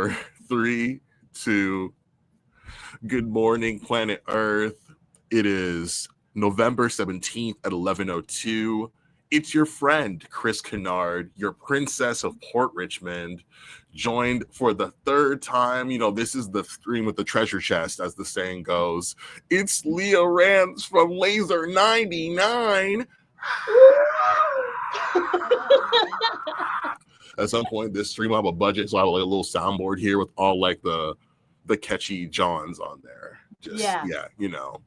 4, 3, 2. Good morning, planet Earth. It is November 17th at 11:02. It's your friend, Chris Kennard, your princess of Port Richmond, joined for the third time. You know, this is the stream with the treasure chest, as the saying goes. It's Leah Rance from Laser 99. At some point, this stream will have a budget, so I have like a little soundboard here with all like the catchy Johns on there. Just you know,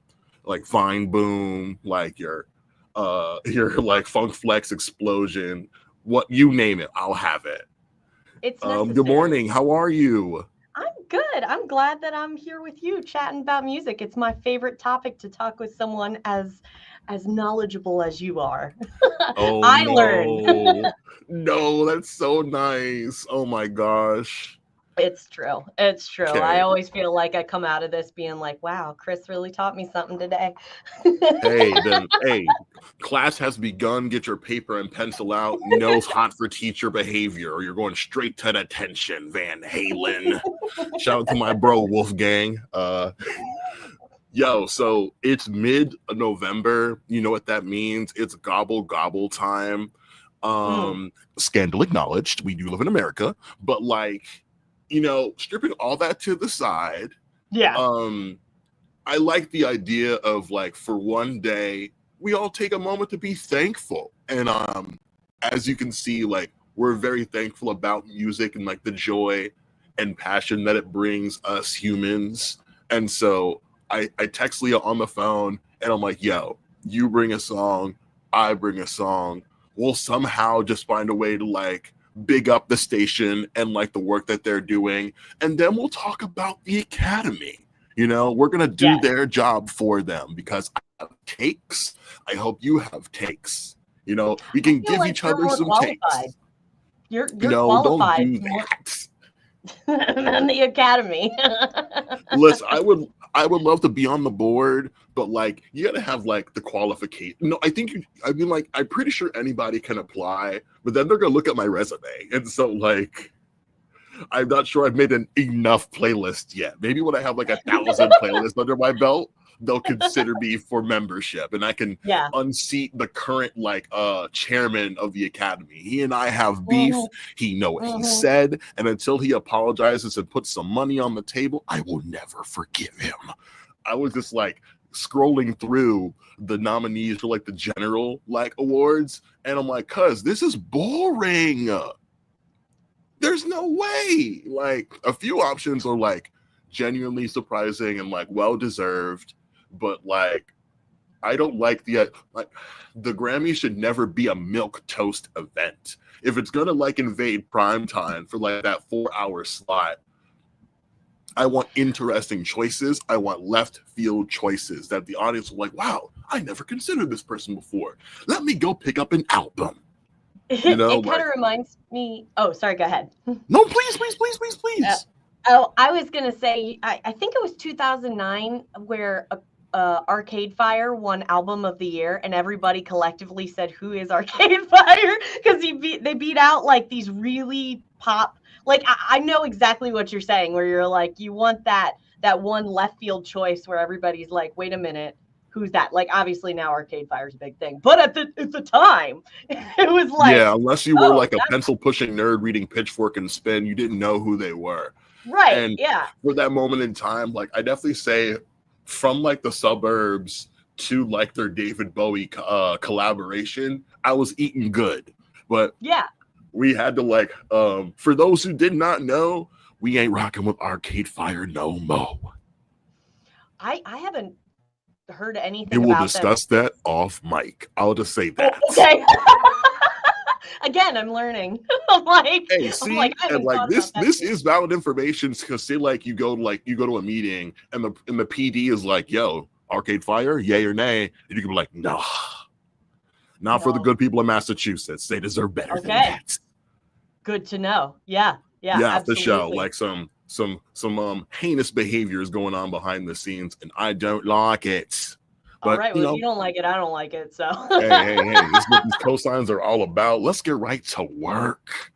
like Fine Boom, like your like Funk Flex Explosion, what you name it, I'll have it. It's necessary. Good morning. How are you? I'm good. I'm glad that I'm here with you chatting about music. It's my favorite topic to talk with someone as knowledgeable as you are. Oh, I learned. No, that's so nice. Oh my gosh. It's true. It's true. Okay. I always feel like I come out of this being like, wow, Chris really taught me something today. Hey, class has begun. Get your paper and pencil out. Nose hot for teacher behavior, or you're going straight to detention, Van Halen. Shout out to my bro, Wolfgang. Yo, so it's mid-November. You know what that means? It's gobble gobble time. Scandal acknowledged. We do live in America, but like, you know, stripping all that to the side. Yeah. I like the idea of like, for one day, we all take a moment to be thankful. And as you can see, like, we're very thankful about music and like the joy and passion that it brings us humans. And so I text Leah on the phone and I'm like, yo, you bring a song, I bring a song. We'll somehow just find a way to like big up the station and like the work that they're doing. And then we'll talk about the Academy. You know, we're going to do their job for them because I have takes. I hope you have takes. You know, we can give each other some qualified. takes. You're qualified. Don't do that. And the Academy. Listen, I would love to be on the board, but like you gotta have like the qualification. No, I'm pretty sure anybody can apply, but then they're gonna look at my resume. And so like I'm not sure I've made enough playlist yet. Maybe when I have like 1,000 playlists under my belt, they'll consider me for membership, and I can unseat the current like chairman of the Academy. He and I have beef. He know what he said, and until he apologizes and puts some money on the table, I will never forgive him. I was just like scrolling through the nominees for like the general like awards, and I'm like, cuz this is boring. There's no way. Like a few options are like genuinely surprising and like well deserved. But like, I don't like the Grammys should never be a milk toast event. If it's gonna like invade prime time for like that 4-hour slot, I want interesting choices. I want left field choices that the audience will like, wow, I never considered this person before. Let me go pick up an album. You know, it kind of reminds me. Oh, sorry. Go ahead. No, please. I was gonna say, I think it was 2009 where Arcade Fire won Album of the Year, and everybody collectively said, "Who is Arcade Fire?" Because they beat out like these really pop. Like I know exactly what you're saying, where you're like, you want that one left field choice where everybody's like, "Wait a minute, who's that?" Like obviously now Arcade Fire's a big thing, but at the time, it was like, unless you were like a pencil pushing nerd reading Pitchfork and Spin, you didn't know who they were. Right. And for that moment in time, like I definitely say, from like the suburbs to like their David Bowie collaboration, I was eating good. But we had to like, for those who did not know, we ain't rocking with Arcade Fire no more. I haven't heard anything about them. We'll discuss that off mic. I'll just say that. Okay. Again, I'm learning. I'm like, this is valid information, because say like you go to a meeting and the PD is like, yo, Arcade Fire, yay or nay, and you can be like, nah. Not for the good people of Massachusetts. They deserve better than that. Good to know. Yeah, for sure. Like some heinous behavior is going on behind the scenes, and I don't like it. But, all right, well, if you don't like it, I don't like it, so. hey, this is what these cosigns are all about. Let's get right to work.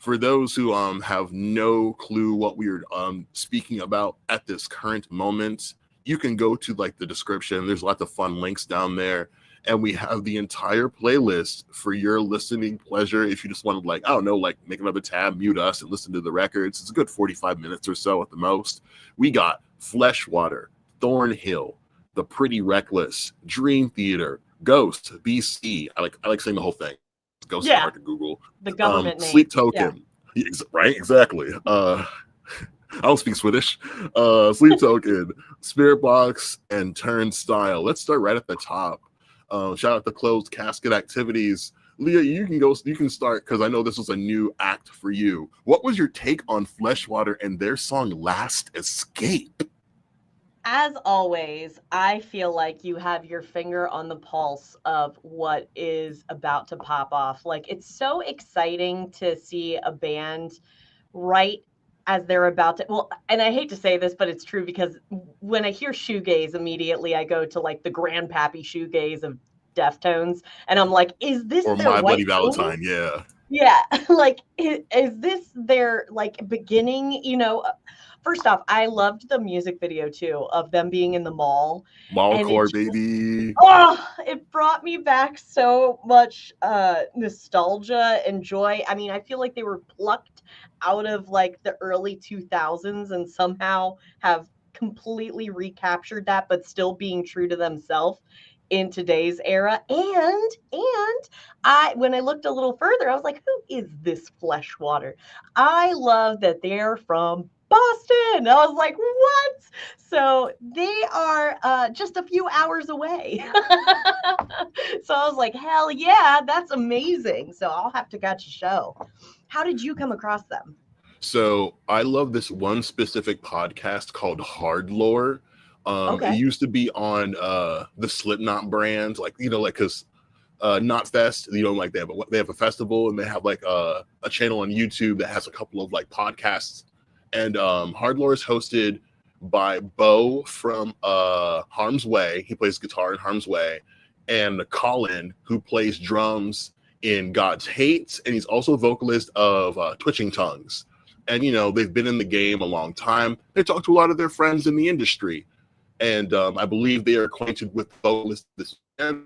For those who have no clue what we're speaking about at this current moment, you can go to like the description. There's lots of fun links down there, and we have the entire playlist for your listening pleasure. If you just want to, like, I don't know, like make another tab, mute us, and listen to the records, it's a good 45 minutes or so at the most. We got Fleshwater, Thornhill, The Pretty Reckless, Dream Theater, Ghost, BC. I like saying the whole thing. Ghost is hard to Google. The government name. Sleep Token. Yeah. Right, exactly. I don't speak Swedish. Sleep Token, Spirit Box, and Turnstile. Let's start right at the top. Shout out to Closed Casket Activities. Leah, you can go. You can start because I know this was a new act for you. What was your take on Fleshwater and their song "Last Escape"? As always, I feel like you have your finger on the pulse of what is about to pop off. Like, it's so exciting to see a band right as they're about to, well, and I hate to say this, but it's true, because when I hear shoegaze, immediately I go to like the grandpappy shoegaze of Deftones, and I'm like, is this Or their My White Bloody Valentine? Yeah. Yeah, like, is this their like beginning? You know, first off, I loved the music video too of them being in the mall, and Mallcore, baby. it brought me back so much nostalgia and joy. I mean, I feel like they were plucked out of like the early 2000s and somehow have completely recaptured that, but still being true to themselves in today's era. And I, when I looked a little further, I was like, who is this Fleshwater? I love that they're from Boston. I was like, what? So they are just a few hours away. So I was like, hell yeah, that's amazing. So I'll have to catch a show. How did you come across them? So I love this one specific podcast called Hard Lore. Okay. It used to be on the Slipknot brand, like, you know, like, because Knotfest, you know, like they have a festival, and they have like a channel on YouTube that has a couple of like podcasts. And Hard Lore is hosted by Bo from Harm's Way. He plays guitar in Harm's Way, and Colin, who plays drums in God's Hate, and he's also a vocalist of Twitching Tongues. And, you know, they've been in the game a long time. They talk to a lot of their friends in the industry. And I believe they are acquainted with vocalists this band.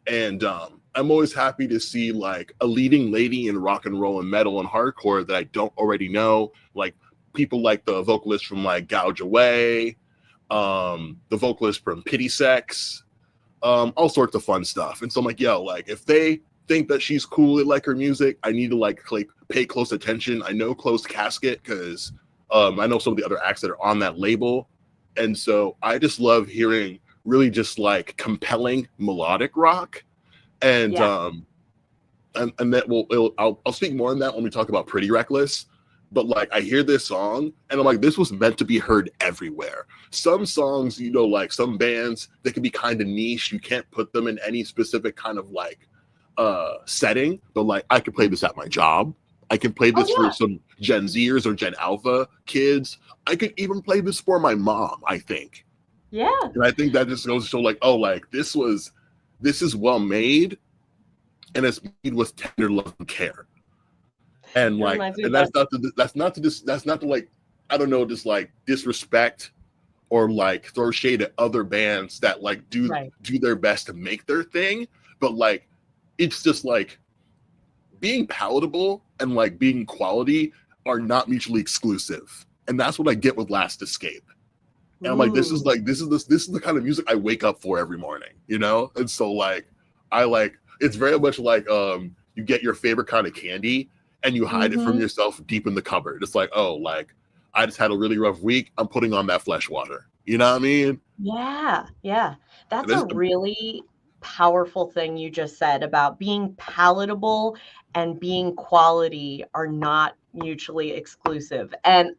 And I'm always happy to see like a leading lady in rock and roll and metal and hardcore that I don't already know. Like people like the vocalist from like Gouge Away, the vocalist from Pity Sex, all sorts of fun stuff. And so I'm like, yo, like if they think that she's cool, they like her music, I need to like pay close attention. I know Closed Casket because I know some of the other acts that are on that label. And so I just love hearing really just like compelling melodic rock. And and that I'll speak more on that when we talk about Pretty Reckless. But like I hear this song and I'm like, this was meant to be heard everywhere. Some songs, you know, like some bands, they can be kind of niche. You can't put them in any specific kind of like setting. But like I could play this at my job. I can play this for some Gen Zers or Gen Alpha kids. I could even play this for my mom, I think. Yeah. And I think that just goes to show like, oh, like this is well made, and it's made with tender love and care. And like, and that's not to like, I don't know, just like disrespect or like throw shade at other bands that like do their best to make their thing. But like, it's just like being palatable and like being quality are not mutually exclusive. And that's what I get with Last Escape. And I'm like, this is the kind of music I wake up for every morning, you know? And so like, it's very much like you get your favorite kind of candy and you hide it from yourself deep in the cupboard. It's like, oh, like I just had a really rough week. I'm putting on that Fleshwater. You know what I mean? Yeah. Yeah. That's a really powerful thing you just said about being palatable and being quality are not mutually exclusive. And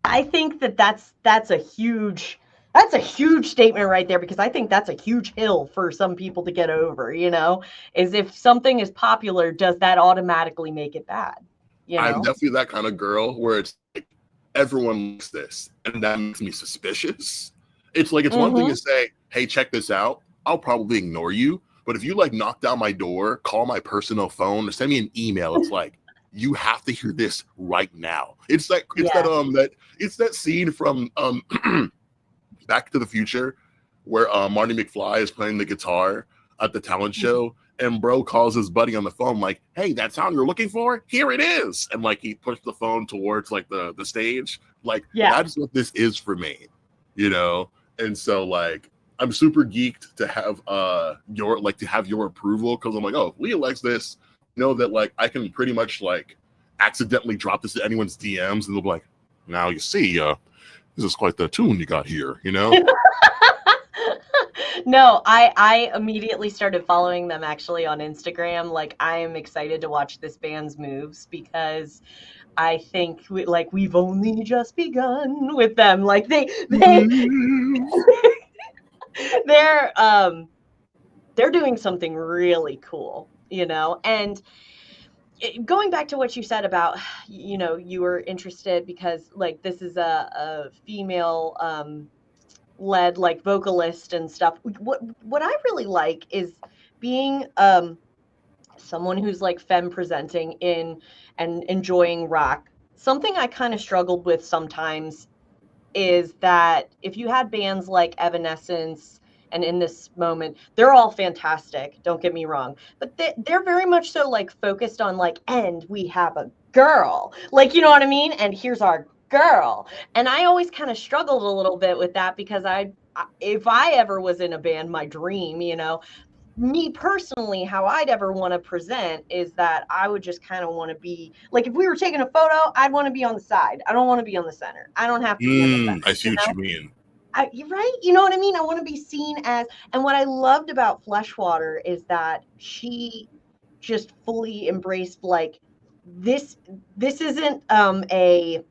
I think that's a huge statement right there, because I think that's a huge hill for some people to get over, you know, is if something is popular, does that automatically make it bad? You know? I'm definitely that kind of girl where it's like, everyone likes this, and that makes me suspicious. It's like, it's one thing to say, hey, check this out. I'll probably ignore you. But if you like knock down my door, call my personal phone, or send me an email, it's like, you have to hear this right now. It's like Yeah. it's that scene from Back to the Future where Marty McFly is playing the guitar at the talent show, and bro calls his buddy on the phone like, "Hey, that sound you're looking for? Here it is!" And like he pushed the phone towards like the stage. Like that's what this is for me, you know. And so like I'm super geeked to have your approval, because I'm like, oh, if Leah likes this, know that like I can pretty much like accidentally drop this to anyone's DMs, and they'll be like, now you see, this is quite the tune you got here, you know. No, I immediately started following them actually on Instagram. Like, I am excited to watch this band's moves, because I think we've only just begun with them. Like they're doing something really cool, you know. And going back to what you said about, you know, you were interested because like this is a female led like vocalist and stuff. What I really like is being someone who's like femme presenting in and enjoying rock. Something I kind of struggled with sometimes is that if you had bands like Evanescence, and in this moment, they're all fantastic, don't get me wrong, but they're very much so like focused on like, and we have a girl, like, you know what I mean? And here's our girl. And I always kind of struggled a little bit with that, because if I ever was in a band, my dream, you know, me personally, how I'd ever want to present is that I would just kind of want to be like, if we were taking a photo, I'd want to be on the side. I don't want to be on the center. I don't have to be in the center. I see what you mean. You're right. You know what I mean? I want to be seen as, and what I loved about Fleshwater is that she just fully embraced like this isn't a,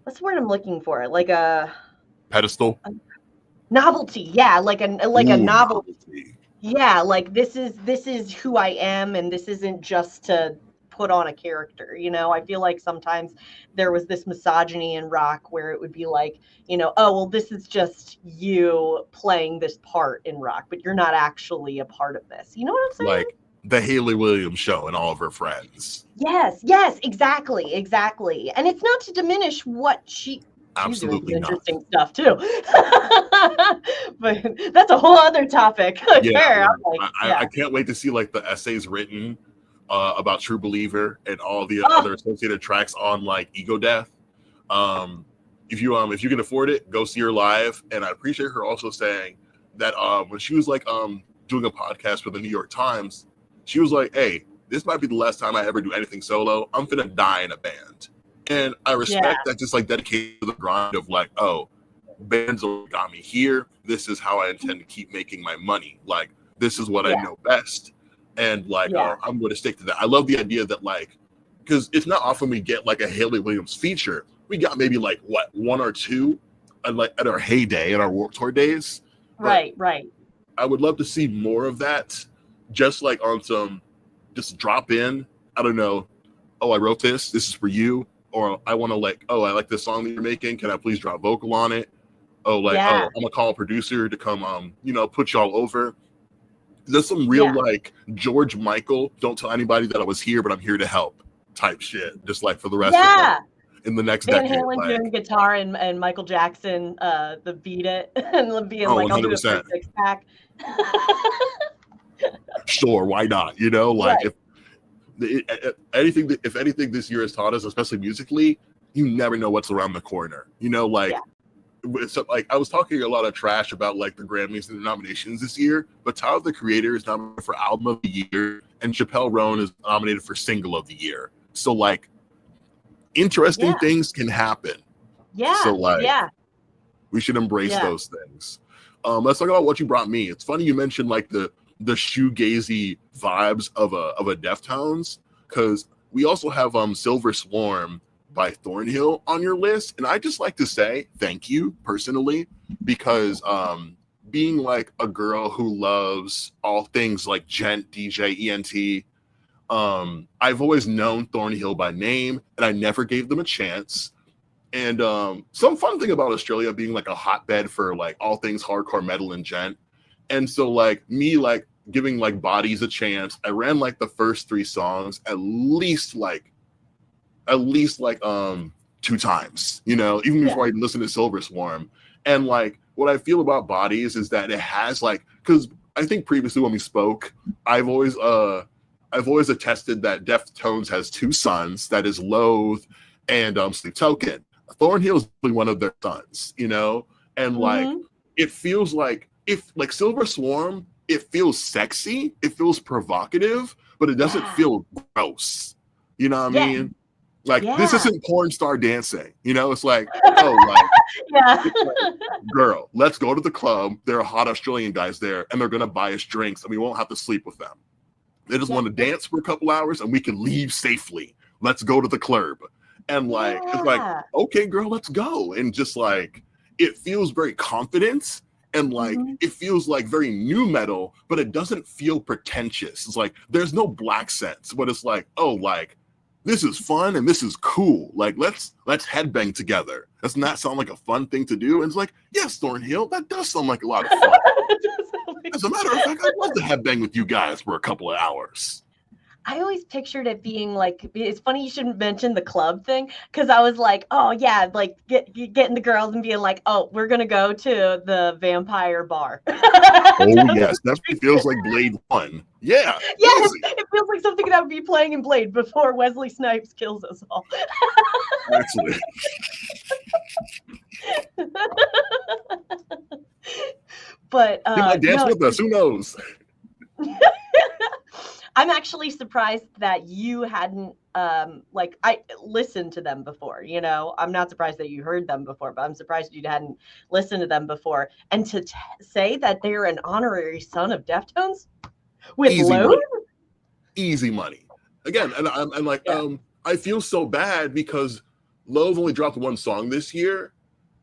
what's the word I'm looking for? Like a pedestal. Novelty. Yeah, like a novelty. Yeah, like this is who I am, and this isn't just to put on a character, you know. I feel like sometimes there was this misogyny in rock where it would be like, you know, oh, well, this is just you playing this part in rock, but you're not actually a part of this. You know what I'm saying? Like the Haley Williams show and all of her friends. Yes, exactly. And it's not to diminish what she's absolutely doing interesting stuff too. But that's a whole other topic. Yeah, I can't wait to see like the essays written about True Believer and all the other associated tracks on like Ego Death. If you can afford it, go see her live. And I appreciate her also saying that when she was like doing a podcast for the New York Times, she was like, hey, this might be the last time I ever do anything solo. I'm finna die in a band. And I respect that, just like dedicated to the grind of like, oh, bands got me here. This is how I intend to keep making my money. Like, this is what I know best. And like, I'm going to stick to that. I love the idea that like, because it's not often we get like a Haley Williams feature. We got maybe like what, one or two at our heyday, in our Warped Tour days. Right. I would love to see more of that. Just like on some, just drop in. I don't know. Oh, I wrote this. This is for you. Or I want to like, oh, I like this song that you're making. Can I please drop vocal on it? Oh, like, oh, I'm gonna call a producer to come, put y'all over. There's some real like George Michael, don't tell anybody that I was here, but I'm here to help type shit. Just like for the rest of them in the next Van decade. Halen doing guitar and Michael Jackson, the Beat It, and being like, 100%. I'll do it for a six pack. Sure, why not? You know, like if anything this year has taught us, especially musically, you never know what's around the corner. You know, like so, like I was talking a lot of trash about like the Grammys and the nominations this year, but Tyler the Creator is nominated for Album of the Year, and Chappelle Roan is nominated for Single of the Year. So like, interesting things can happen. Yeah. So like, we should embrace those things. Let's talk about what you brought me. It's funny you mentioned like the shoegazy vibes of a Deftones, because we also have Silver Swarm by Thornhill on your list, and I just like to say thank you personally, because being like a girl who loves all things like gent, DJ, ENT, I've always known Thornhill by name, and I never gave them a chance. And some fun thing about Australia being like a hotbed for like all things hardcore metal and gent. And so like me like giving like Bodies a chance, I ran like the first 3 songs at least like at least like 2 times, you know, even before I listen to Silver Swarm. And like what I feel about Bodies is that it has like, because I think previously when we spoke, I've always attested that Deftones has 2 sons, that is Loathe and Sleep Token. Thornhill is one of their sons, you know, and like it feels like if like Silver Swarm, it feels sexy, it feels provocative, but it doesn't feel gross. You know what I mean? Like this isn't porn star dancing, you know. It's like, oh, like, it's like, girl, let's go to the club. There are hot Australian guys there, and they're gonna buy us drinks, and we won't have to sleep with them. They just want to dance for a couple hours, and we can leave safely. Let's go to the club, and like it's like, okay, girl, let's go. And just like it feels very confident, and like it feels like very new metal, but it doesn't feel pretentious. It's like there's no black sense, but it's like, oh, like, this is fun and this is cool. Like let's headbang together. Doesn't that sound like a fun thing to do? And it's like, yes, Thornhill, that does sound like a lot of fun. As a matter of fact, I'd love to headbang with you guys for a couple of hours. I always pictured it being like, it's funny you shouldn't mention the club thing, because I was like, oh yeah, like getting the girls and being like, oh, we're gonna go to the vampire bar. Oh yes, that feels like Blade 1. Yeah. Yes, it feels like something that would be playing in Blade before Wesley Snipes kills us all. Actually. But you might dance with us, who knows? I'm actually surprised that you hadn't like I listened to them before, you know. I'm not surprised that you heard them before, but I'm surprised you hadn't listened to them before. And to say that they're an honorary son of Deftones with Load? Easy money. Again, and I'm like, I feel so bad because Loathe only dropped 1 song this year,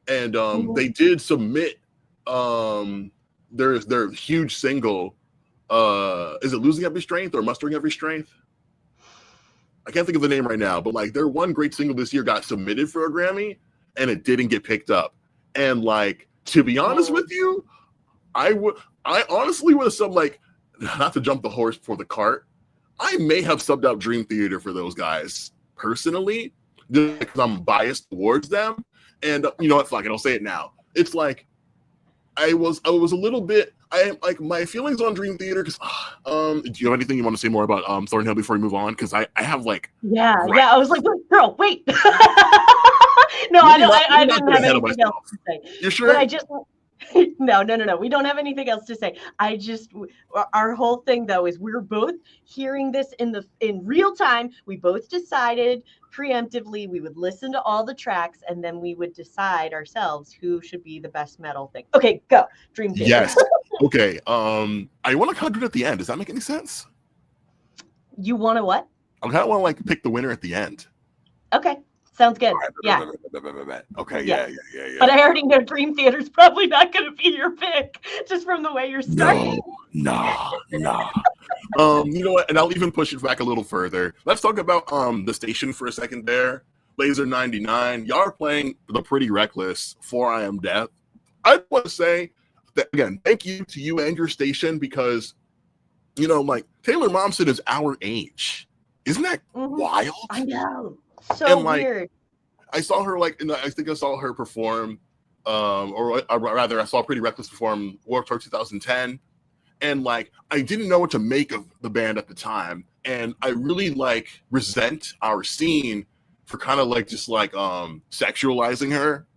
and they did submit their huge single. Is it Losing Every Strength or Mustering Every Strength? I can't think of the name right now, but like their one great single this year got submitted for a Grammy and it didn't get picked up. And like, to be honest with you, I honestly would have subbed, like, not to jump the horse before the cart, I may have subbed out Dream Theater for those guys personally, just because I'm biased towards them. And you know what, fuck it, I'll say it now. It's like I was a little bit. I like my feelings on Dream Theater because do you have anything you want to say more about Thornhill before we move on? Because I have like I was like, girl, wait. No, I didn't have anything else to say. You're sure? But I just no. We don't have anything else to say. Our whole thing though is we're both hearing this in real time. We both decided preemptively we would listen to all the tracks and then we would decide ourselves who should be the best metal thing. Okay, go. Dream Theater. Yes. Okay. I want to cut it at the end. Does that make any sense? You want to what? I kind of want to like pick the winner at the end. Okay. Sounds good. Yeah. Okay. Yeah. But I already know Dream Theater's probably not going to be your pick, just from the way you're starting. No. You know what? And I'll even push it back a little further. Let's talk about the station for a second there. Laser 99. Y'all are playing the Pretty Reckless for I Am Death. I want to say that, again, thank you to you and your station because, you know, like Taylor Momsen is our age. Isn't that wild? I know. So and, like, weird. I saw her I think I saw her perform, or rather, I saw Pretty Reckless perform Warped Tour 2010, and like I didn't know what to make of the band at the time, and I really like resent our scene for kind of like just like sexualizing her.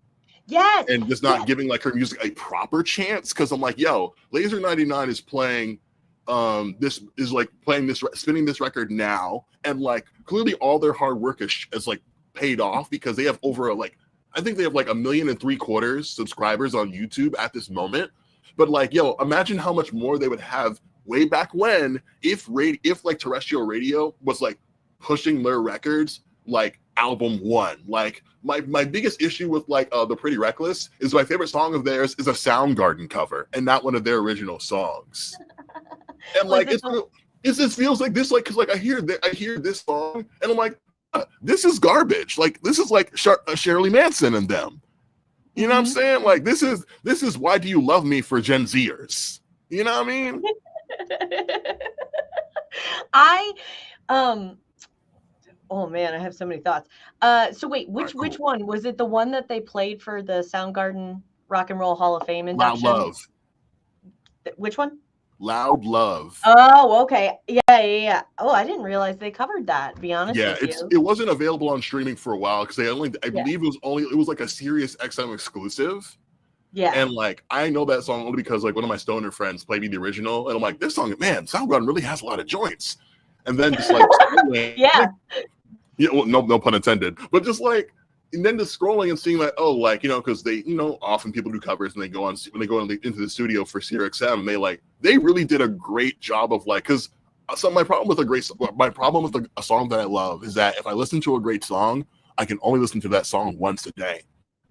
Yes. And just not giving like her music a proper chance because I'm like, yo, Laser 99 is playing. Spinning this record now, and like clearly all their hard work is like paid off because they have over I think they have like 1.75 million subscribers on YouTube at this moment. But like, yo, imagine how much more they would have way back when if like terrestrial radio was like pushing their records like album 1. Like my biggest issue with like the Pretty Reckless is my favorite song of theirs is a Soundgarden cover and not one of their original songs. And like it just feels like this, like because like I hear this song and I'm like, this is garbage. Like this is like Shirley Manson and them. You know what I'm saying? Like this is Why Do You Love Me for Gen Zers. You know what I mean? Oh man, I have so many thoughts. So wait, All which right, cool. one was it? The one that they played for the Soundgarden Rock and Roll Hall of Fame Loud induction? Love. Which one? Loud Love. Oh, okay. Yeah. Oh, I didn't realize they covered that, to be honest Yeah, with you. it wasn't available on streaming for a while because they only, I Yeah. believe it was like a Sirius XM exclusive. Yeah. And like I know that song only because like one of my stoner friends played me the original, and I'm like, this song, man, Soundgarden really has a lot of joints. And then just like Yeah. yeah, well, no pun intended, but just like, and then just scrolling and seeing like, oh, like, you know, because they, you know, often people do covers and they go on when they go into the studio for CRXM, and they really did a great job of like, because my problem with a song that I love is that if I listen to a great song, I can only listen to that song once a day.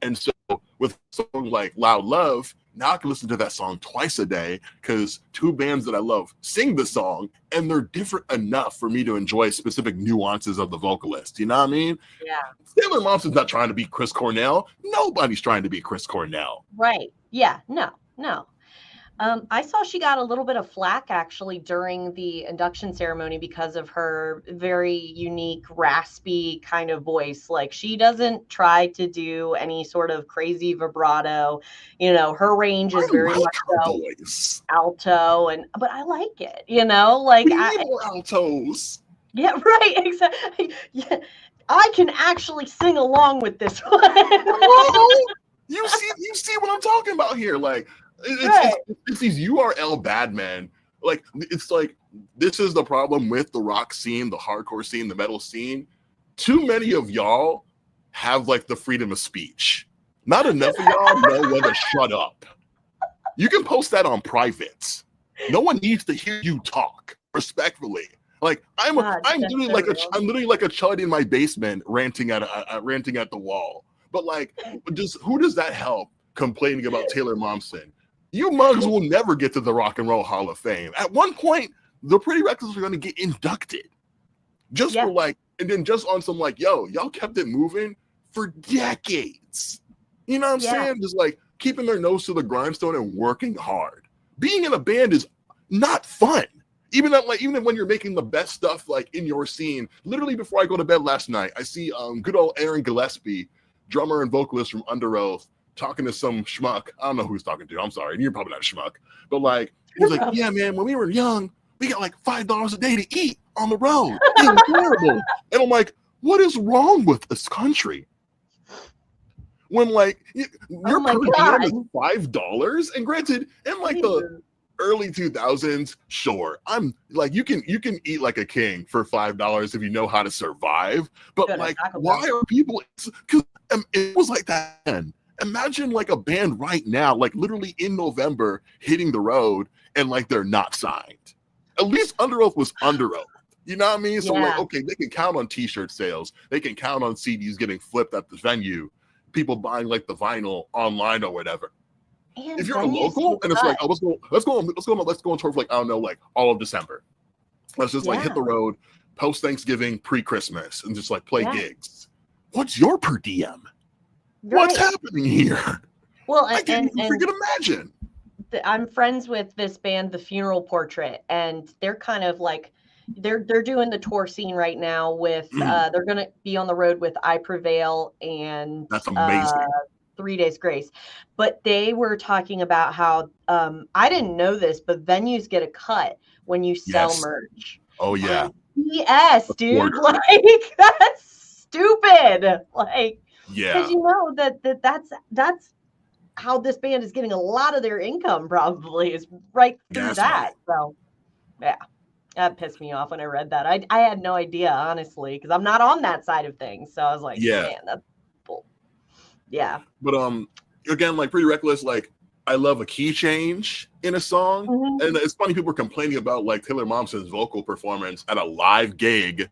And so with songs like Loud Love, now I can listen to that song twice a day because two bands that I love sing the song and they're different enough for me to enjoy specific nuances of the vocalist. You know what I mean? Yeah. Taylor Momsen's not trying to be Chris Cornell. Nobody's trying to be Chris Cornell. Right. Yeah. No. I saw she got a little bit of flack actually during the induction ceremony because of her very unique, raspy kind of voice. Like she doesn't try to do any sort of crazy vibrato. You know, her range is I very like much her so voice. alto, but I like it. You know, like We need more altos. yeah, right, exactly. Yeah, I can actually sing along with this one. Bro, you see what I'm talking about here? Like Right. it's these URL bad men. Like it's like this is the problem with the rock scene, the hardcore scene, the metal scene. Too many of y'all have like the freedom of speech. Not enough of y'all know when to shut up. You can post that on private. No one needs to hear you talk respectfully. Like I'm literally like a chud in my basement ranting at the wall. But like, just who does that help complaining about Taylor Momsen? You mugs will never get to the Rock and Roll Hall of Fame. At one point, the Pretty Reckless are going to get inducted. Just for like, and then just on some like, yo, y'all kept it moving for decades. You know what I'm saying? Just like keeping their nose to the grindstone and working hard. Being in a band is not fun. Even when you're making the best stuff like in your scene. Literally before I go to bed last night, I see good old Aaron Gillespie, drummer and vocalist from Under Oath, talking to some schmuck. I don't know who he's talking to. I'm sorry. You're probably not a schmuck. But like, he's like, yeah, man, when we were young, we got like $5 a day to eat on the road. It was horrible. And I'm like, what is wrong with this country? When like your per diem is $5, and granted, in like the early 2000s, sure, I'm like you can eat like a king for $5 if you know how to survive. But like, why are people? Because it was like that then. Imagine like a band right now, like literally in November, hitting the road and like they're not signed. At least Under Oath was Under Oath. You know what I mean? So like, okay, they can count on T-shirt sales. They can count on CDs getting flipped at the venue. People buying like the vinyl online or whatever. And if you're a local and it's like, oh, let's go on tour for like, I don't know, like all of December. Let's just like hit the road post Thanksgiving, pre-Christmas, and just like play gigs. What's your per diem? Right. What's happening here? Well, I can't even freaking imagine. I'm friends with this band, The Funeral Portrait, and they're kind of like they're doing the tour scene right now with they're going to be on the road with I Prevail and that's amazing. 3 Days Grace. But they were talking about how I didn't know this, but venues get a cut when you sell merch. Oh yeah. Yes, dude. Like that's stupid. Like because you know that's how this band is getting a lot of their income probably is right through that. So yeah. That pissed me off when I read that. I had no idea, honestly, because I'm not on that side of things. So I was like, man, that's bull. Yeah. But again, like Pretty Reckless, like I love a key change in a song. Mm-hmm. And it's funny people are complaining about like Taylor Momsen's vocal performance at a live gig.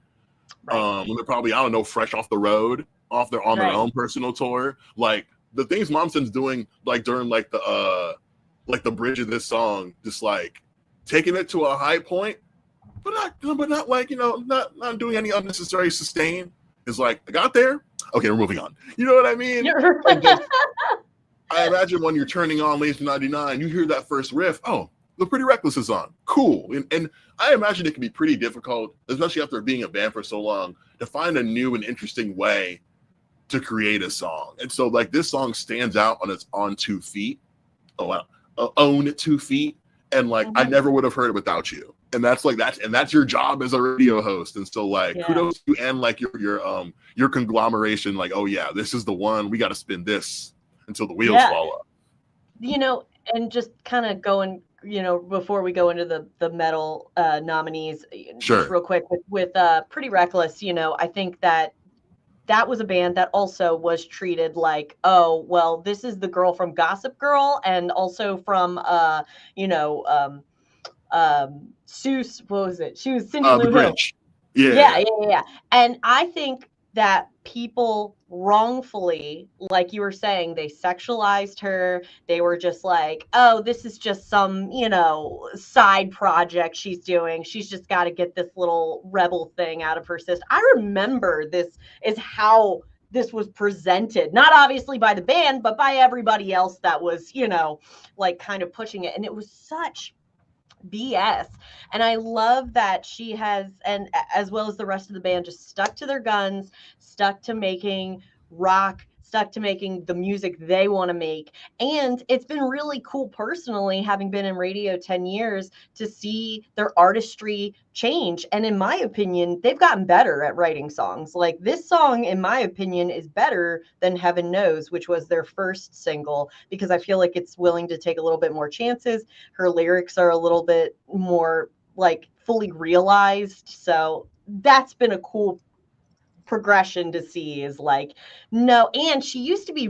When they're probably, I don't know, fresh off the road, on their own personal tour. Like the things Momsen's doing like during like the bridge of this song, just like taking it to a high point. But not like, you know, not doing any unnecessary sustain. It's like, I got there. Okay, we're moving on. You know what I mean? I imagine when you're turning on Laser 99, you hear that first riff. Oh, the Pretty Reckless is on. Cool. And I imagine it can be pretty difficult, especially after being a band for so long, to find a new and interesting way to create a song. And so like this song stands out on its own 2 feet. Oh wow. Own 2 feet. And like I never would have heard it without you. And that's your job as a radio host. And so like kudos to you and like your conglomeration, like, oh yeah, this is the one, we got to spin this until the wheels fall up. You know, and just kind of going, you know, before we go into the metal nominees, just real quick with Pretty Reckless, you know, I think that was a band that also was treated like, oh, well, this is the girl from Gossip Girl and also from, you know, Seuss, what was it? She was Cindy Lou Hill. Yeah. And I think that people wrongfully, like you were saying, they sexualized her. They were just like, oh, this is just some, you know, side project she's doing. She's just got to get this little rebel thing out of her system. I remember this is how this was presented, not obviously by the band, but by everybody else that was, you know, like kind of pushing it. And it was such BS. And I love that she has, and as well as the rest of the band, just stuck to their guns, stuck to making rock, stuck to making the music they want to make. And it's been really cool personally, having been in radio 10 years, to see their artistry change. And in my opinion, they've gotten better at writing songs. Like this song, in my opinion, is better than Heaven Knows, which was their first single, because I feel like it's willing to take a little bit more chances. Her lyrics are a little bit more like fully realized. So that's been a cool progression to see, is like, no. And she used to be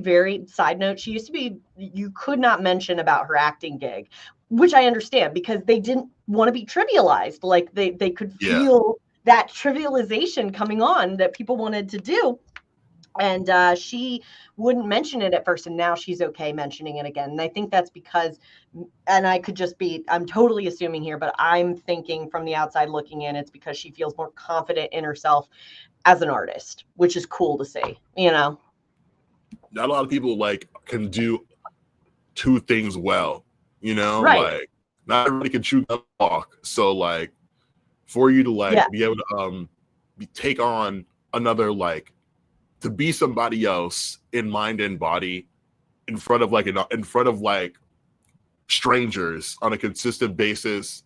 side note, she used to be, you could not mention about her acting gig, which I understand because they didn't want to be trivialized. Like they could feel that trivialization coming on that people wanted to do. And she wouldn't mention it at first, and now she's okay mentioning it again. And I think that's because, and I could just be, I'm totally assuming here, but I'm thinking from the outside looking in, it's because she feels more confident in herself as an artist, which is cool to see, you know. Not a lot of people like can do 2 things well, you know, like not everybody can chew and walk. So like for you to like be able to take on another, like to be somebody else in mind and body in front of like strangers on a consistent basis,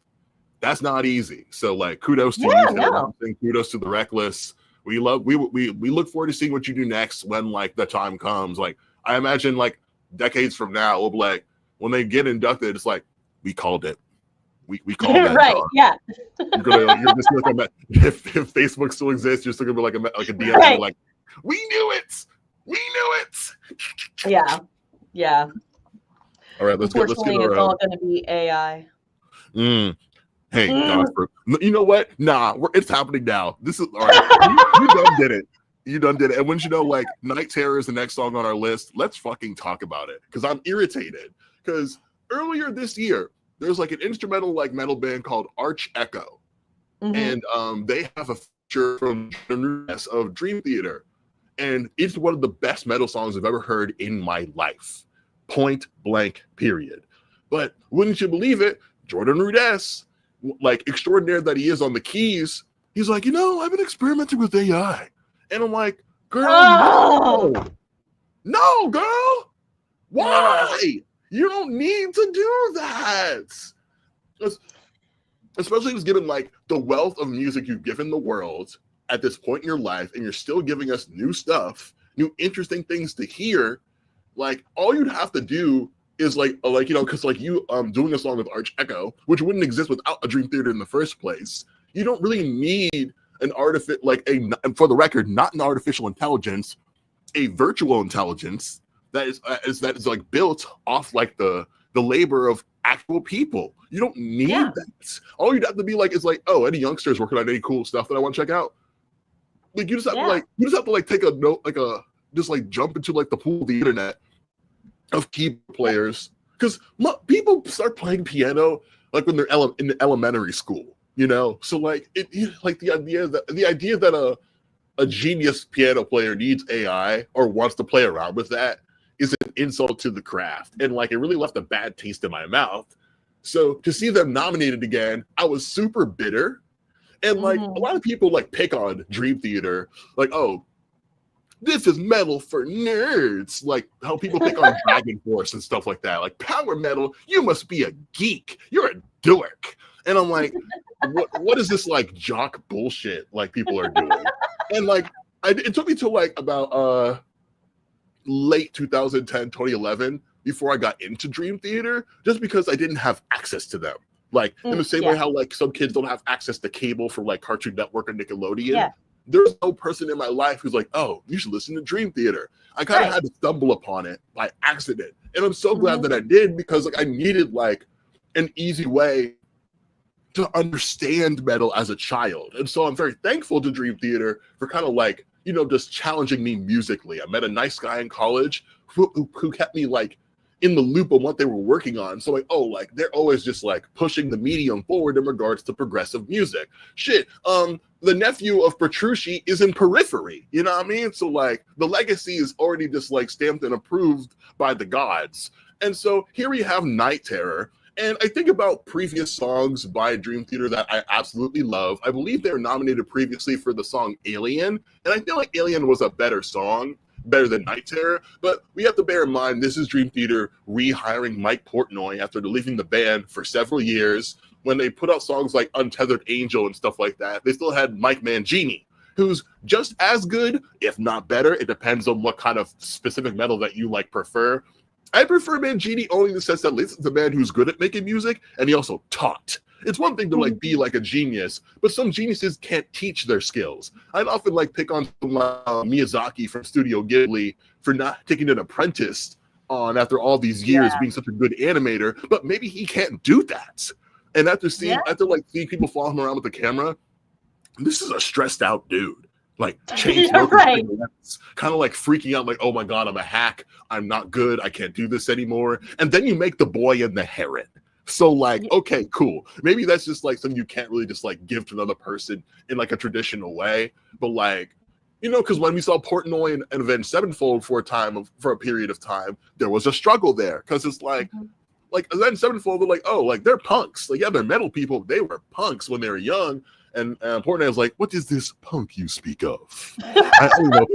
that's not easy. So like kudos to you, and kudos to the Reckless. We look forward to seeing what you do next when like the time comes. Like I imagine like decades from now, we'll be like, when they get inducted, it's like, we called it. We called that. Right. Yeah. You're just looking at, if Facebook still exists, you're still gonna be like a DM, like, we knew it. Yeah. Yeah. All right, let's get it's all gonna be AI. Hey, you know what? Nah, it's happening now. This is all right. You done did it. You done did it. And when you know, like, Night Terror is the next song on our list, let's fucking talk about it. Because I'm irritated. Because earlier this year, there's like an instrumental like metal band called Arch Echo. And they have a feature from of Dream Theater. And it's one of the best metal songs I've ever heard in my life. Point blank, period. But wouldn't you believe it, Jordan Rudess, like extraordinaire that he is on the keys, he's like, you know, I've been experimenting with AI. And I'm like, girl, no, girl. Why? You don't need to do that. Especially just given like the wealth of music you've given the world at this point in your life, and you're still giving us new stuff, new interesting things to hear. Like all you'd have to do is like you know, because like you doing a song with Arch Echo, which wouldn't exist without a Dream Theater in the first place. You don't really need an for the record, not an artificial intelligence, a virtual intelligence that is like built off like the labor of actual people. You don't need that. All you'd have to be like is like, oh, any youngsters working on any cool stuff that I want to check out. Like you just have to like take a note, like just like jump into like the pool of the internet of keyboard players, because people start playing piano like when they're in elementary school, you know. So like like the idea that a genius piano player needs AI or wants to play around with that is an insult to the craft, and like it really left a bad taste in my mouth. So to see them nominated again, I was super bitter, And like a lot of people like pick on Dream Theater, like, oh, this is metal for nerds. Like how people pick on Dragon Force and stuff like that. Like power metal, you must be a geek. You're a dork. And I'm like, what is this like jock bullshit like people are doing? And like it took me to like about late 2010, 2011 before I got into Dream Theater, just because I didn't have access to them. Like in the same way how like some kids don't have access to cable for like Cartoon Network or Nickelodeon. Yeah. There's no person in my life who's like, oh, you should listen to Dream Theater. I kind of had to stumble upon it by accident. And I'm so glad that I did, because like I needed like an easy way to understand metal as a child. And so I'm very thankful to Dream Theater for kind of like, you know, just challenging me musically. I met a nice guy in college who kept me like in the loop of what they were working on. So like, oh, like they're always just like pushing the medium forward in regards to progressive music. Shit, the nephew of Petrucci is in Periphery, you know what I mean? So like the legacy is already just like stamped and approved by the gods. And so here we have Night Terror. And I think about previous songs by Dream Theater that I absolutely love. I believe they were nominated previously for the song Alien. And I feel like Alien was a better song, better than Night Terror. But we have to bear in mind, this is Dream Theater rehiring Mike Portnoy after leaving the band for several years. When they put out songs like Untethered Angel and stuff like that, they still had Mike Mangini, who's just as good, if not better. It depends on what kind of specific metal that you like prefer. I prefer Mangini only in the sense that this is a man who's good at making music, and he also taught. It's one thing to like be like a genius, but some geniuses can't teach their skills. I'd often like pick on Miyazaki from Studio Ghibli for not taking an apprentice on after all these years being such a good animator, but maybe he can't do that. And after seeing people following him around with the camera, this is a stressed out dude. Like change kind of like freaking out, like, oh my god, I'm a hack, I'm not good, I can't do this anymore. And then you make The Boy and the Heron. So like, okay, cool. Maybe that's just like something you can't really just like give to another person in like a traditional way. But like, you know, because when we saw Portnoy and Avenged Sevenfold for a period of time, there was a struggle there. Because it's like Avenged Sevenfold, they're like, oh, like they're punks. Like, yeah, they're metal people. They were punks when they were young. And Portnoy was like, what is this punk you speak of? I don't know.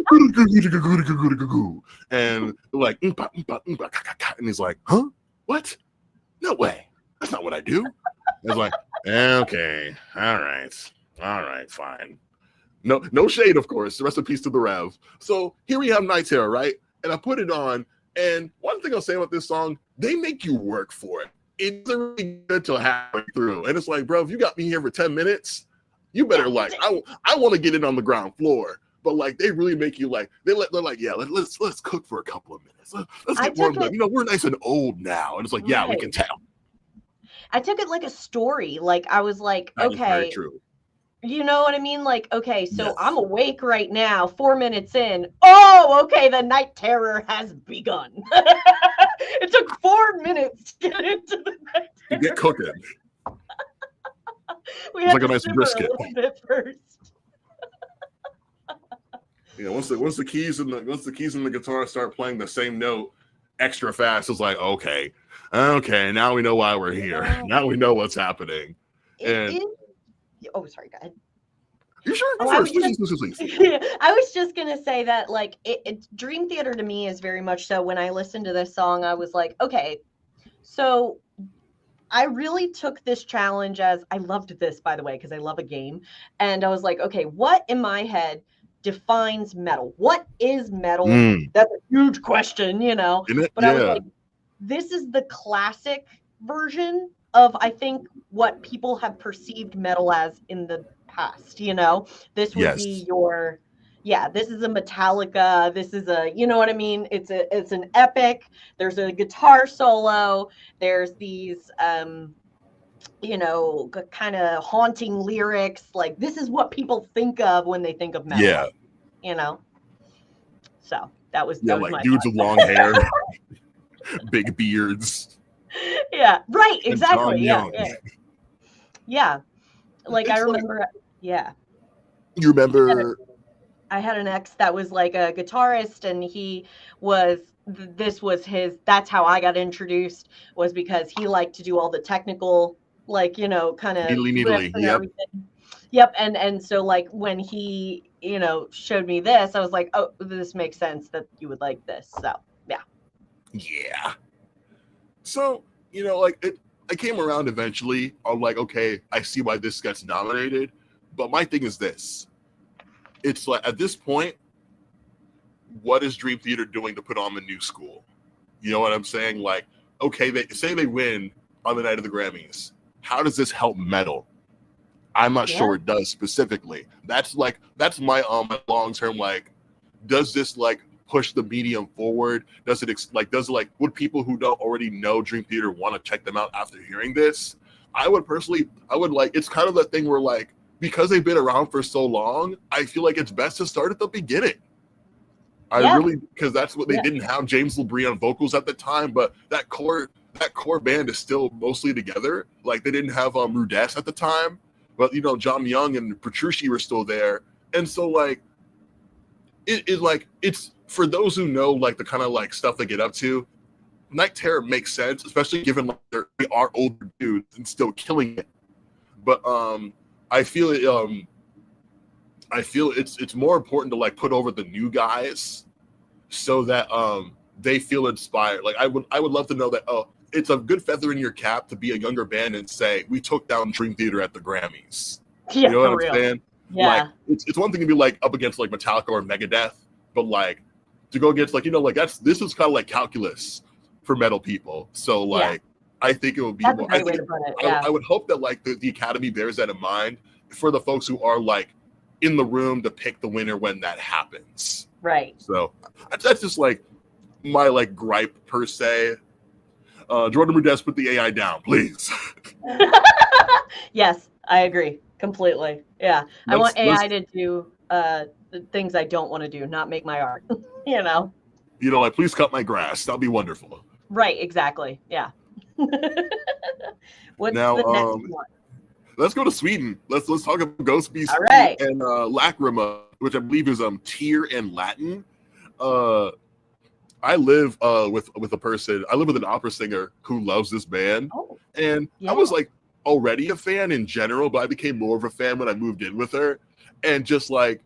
And they're like, and he's like, huh? What? No way. That's not what I do. I was like, okay, all right, fine. No shade, of course. Rest in peace to the Rev. So here we have Night Terror, right? And I put it on, and one thing I'll say about this song, they make you work for it. It's really good till halfway through. And it's like, bro, if you got me here for 10 minutes, you better like, I want to get in on the ground floor. But like they really make you like they're like, yeah, let's cook for a couple of minutes. Let's get warmed up. You know, we're nice and old now. And it's like, yeah, we can tell. I took it like a story. Like I was like, that okay, very true. You know what I mean? Like, okay, so I'm awake right now, 4 minutes in. Oh, okay, the Night Terror has begun. It took 4 minutes to get into the Night Terror. To get cooking. We had like a nice brisket. A little bit first. Yeah, once the keys and the guitar start playing the same note extra fast, it's like, okay, now we know why we're here. Now we know what's happening. Oh, sorry, go ahead. You sure? Go first. Please. Yeah, I was just gonna say that, like, Dream Theater to me is very much so. When I listened to this song, I was like, okay, so I really took this challenge as, I loved this, by the way, because I love a game, and I was like, okay, what in my head defines metal? What is metal? That's a huge question, you know. But I was like, this is the classic version of, I think, what people have perceived metal as in the past, you know. This would be your, this is a Metallica, this is a, you know what I mean, it's an epic, there's a guitar solo, there's these you know, kind of haunting lyrics. Like, this is what people think of when they think of metal. Yeah. You know? So that was like my dudes with long hair, big beards. Yeah, right, exactly. Yeah. Like, I remember, You remember? I had an ex that was like a guitarist, and that's how I got introduced, was because he liked to do all the technical, like, you know, kind of needly, Yep, and so like when he, showed me this, I was like, oh, this makes sense that you would like this. So yeah. Yeah. So, like I came around eventually. I'm like, okay, I see why this gets nominated. But my thing is this. It's like at this point, what is Dream Theater doing to put on the new school? You know what I'm saying? Like, okay, they say they win on the night of the Grammys. How does this help metal? I'm not sure it does specifically. That's my long term, like, does this like push the medium forward? Does it would people who don't already know Dream Theater want to check them out after hearing this? I would like, it's kind of the thing where like, because they've been around for so long, I feel like it's best to start at the beginning. Because that's what they didn't have James LeBrie on vocals at the time, but that core band is still mostly together. Like they didn't have Rudess at the time, but John Young and Petrucci were still there, and so like it's for those who know like the kind of like stuff they get up to. Night Terror makes sense, especially given like they are older dudes and still killing it. But I feel it. I feel it's more important to like put over the new guys so that they feel inspired. Like I would love to know that it's a good feather in your cap to be a younger band and say we took down Dream Theater at the Grammys. Yeah, you know what I'm real. saying? Yeah. Like it's one thing to be like up against like Metallica or Megadeth, but like to go against like this is kind of like calculus for metal people. So like I think it would be That's more. a great way to put it. Yeah. I would hope that like the Academy bears that in mind for the folks who are like in the room to pick the winner when that happens. Right. So that's just like my like gripe per se. Jordan Rudess, put the AI down, please. Yes, I agree completely. Yeah. I want AI to do the things I don't want to do, not make my art. Like please cut my grass. That'll be wonderful. Right, exactly. Yeah. What's now, the next one? Let's go to Sweden. Let's talk about Ghost Beast right. and Lacrima, which I believe is Tear in Latin. I live with a person. I live with an opera singer who loves this band, and I was like already a fan in general, but I became more of a fan when I moved in with her. And just like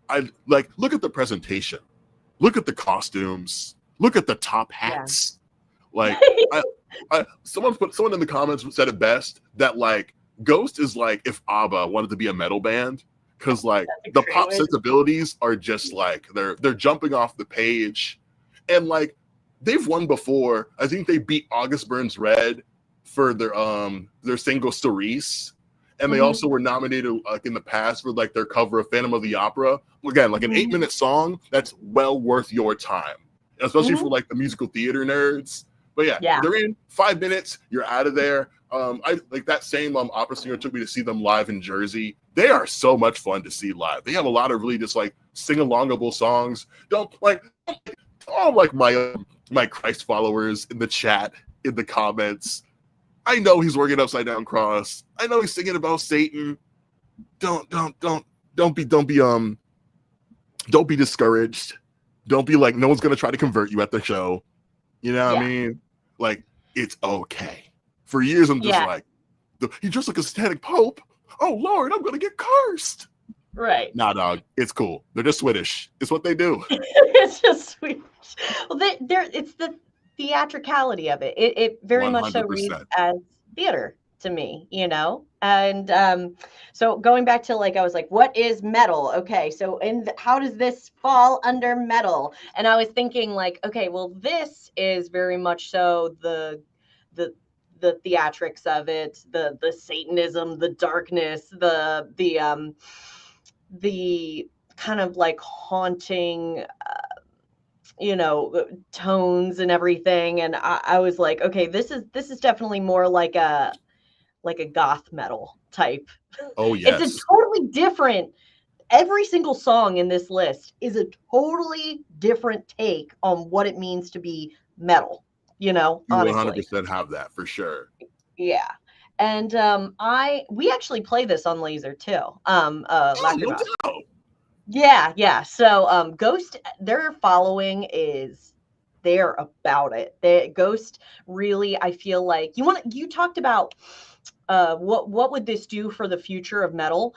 I like look at the presentation, look at the costumes, look at the top hats. Yeah. Like someone in the comments said it best that like Ghost is like if ABBA wanted to be a metal band, because like the pop sensibilities are just like they're jumping off the page, and like they've won before. I think they beat August Burns Red for their single Cerise, and they also were nominated like in the past for like their cover of Phantom of the Opera. Again, like an 8-minute song that's well worth your time, especially for like the musical theater nerds. But yeah, they're in 5 minutes. You're out of there. I like that same opera singer took me to see them live in Jersey. They are so much fun to see live. They have a lot of really just like sing-alongable songs. Don't like all like my Christ followers in the chat, in the comments. I know he's working upside down cross. I know he's singing about Satan. Don't be discouraged. Don't be like no one's gonna try to convert you at the show. You know what I mean? Like it's okay. For years, I'm just like, he dressed like a satanic pope. Oh, Lord, I'm going to get cursed. Right. Nah, dog. It's cool. They're just Swedish. It's what they do. It's just Swedish. Well, it's the theatricality of it. It very 100%. Much so reads as theater to me, And so going back to like, I was like, what is metal? Okay, so how does this fall under metal? And I was thinking like, okay, well, this is very much so the theatrics of it, the Satanism, the darkness, the kind of like haunting, tones and everything. And I was like, okay, this is definitely more like a goth metal type. Oh yes. It's a totally different. Every single song in this list is a totally different take on what it means to be metal. You 100% have that for sure. Yeah. And we actually play this on Laser too. No. Yeah. So Ghost, their following they're about it. Ghost really, I feel like you talked about what would this do for the future of metal?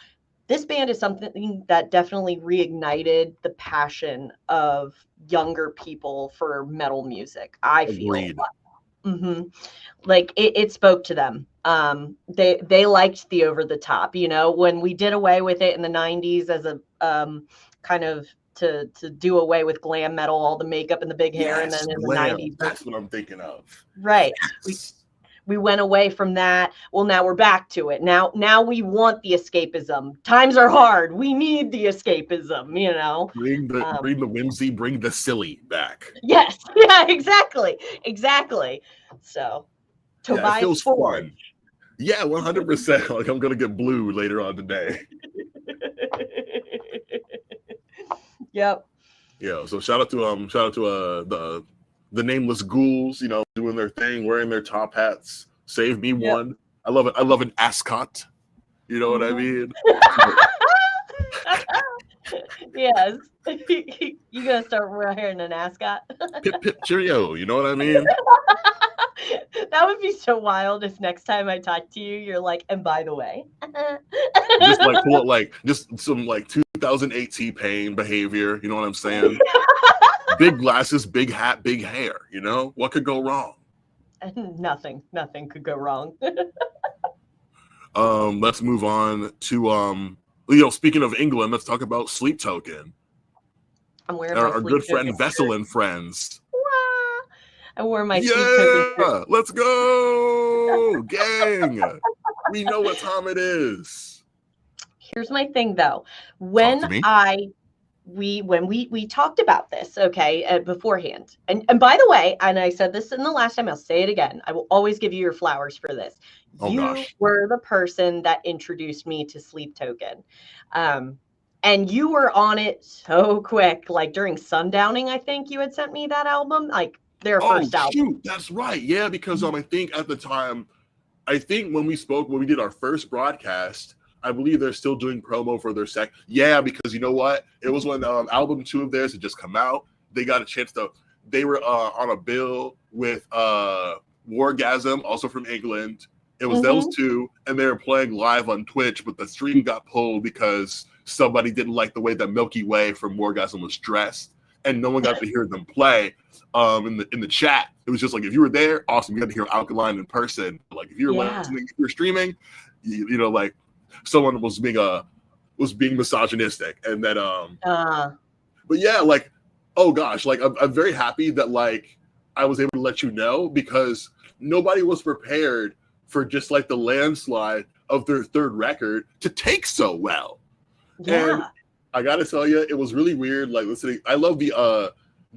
this band is something that definitely reignited the passion of younger people for metal music, I feel. Agreed. Hmm. Like it spoke to them. They liked the over the top, you know, when we did away with it in the 90s as a kind of to do away with glam metal, all the makeup and the big hair, and Yes, then in the glam. 90s, That's what I'm thinking of. right. Yes. We went away from that. Well, now we're back to it. Now we want the escapism. Times are hard. We need the escapism, you know. Bring the whimsy, bring the silly back. Yes. Yeah, exactly. Exactly. So Yeah, it Tobias feels Forge. fun. Yeah, 100%. Like I'm gonna get blue later on today. Yep. Yeah, so shout out to the nameless ghouls, you know, doing their thing, wearing their top hats. Save me Yep. one. I love it. I love an ascot. You know what I mean? Yes. You gonna start wearing an ascot? Pip pip cheerio. You know what I mean? That would be so wild if next time I talk to you, you're like, and by the way. Just like pull it like just some like 2008 T-Pain behavior. You know what I'm saying? Big glasses, big hat, big hair. You know what could go wrong? Nothing could go wrong. Let's move on to you know, speaking of England, let's talk about Sleep Token. I'm wearing my Our Sleep good friend Token Vessel shirt. and friends. I wore my Sleep Token shirt. Yeah, let's go, gang. We know what time it is. Here's my thing though. When we talked about this, okay, beforehand. And by the way, and I said this in the last time, I'll say it again. I will always give you your flowers for this. Oh, You gosh. were the person that introduced me to Sleep Token. And you were on it so quick. Like during Sundowning, I think you had sent me that album, like their first album. Shoot, that's right. Yeah, because I think at the time, I think when we did our first broadcast, I believe they're still doing promo for their Yeah, because you know what? It was when album 2 of theirs had just come out. They got a chance to. They were on a bill with Wargasm, also from England. It was those two, and they were playing live on Twitch, but the stream got pulled because somebody didn't like the way that Milky Way from Wargasm was dressed, and no one got to hear them play. In the chat, it was just like, if you were there, awesome, you got to hear Alkaline in person. Like if you're listening, if you're streaming, you know, like someone was being misogynistic, and then but yeah, like, oh gosh, like I'm very happy that like I was able to let you know, because nobody was prepared for just like the landslide of their third record to take so well. Yeah. And I gotta tell you, it was really weird. Like listening, I love the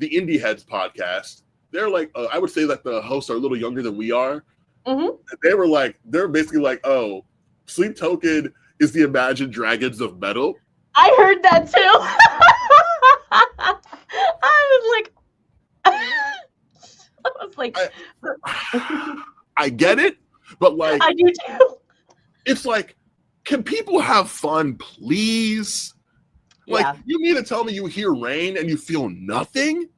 Indie Heads podcast. They're like, I would say that the hosts are a little younger than we are. They're basically like, oh, Sleep Token is the Imagine Dragons of metal. I heard that too. I was like, I get it, but like, I do too. It's like, can people have fun, please? Like, you mean to tell me you hear rain and you feel nothing?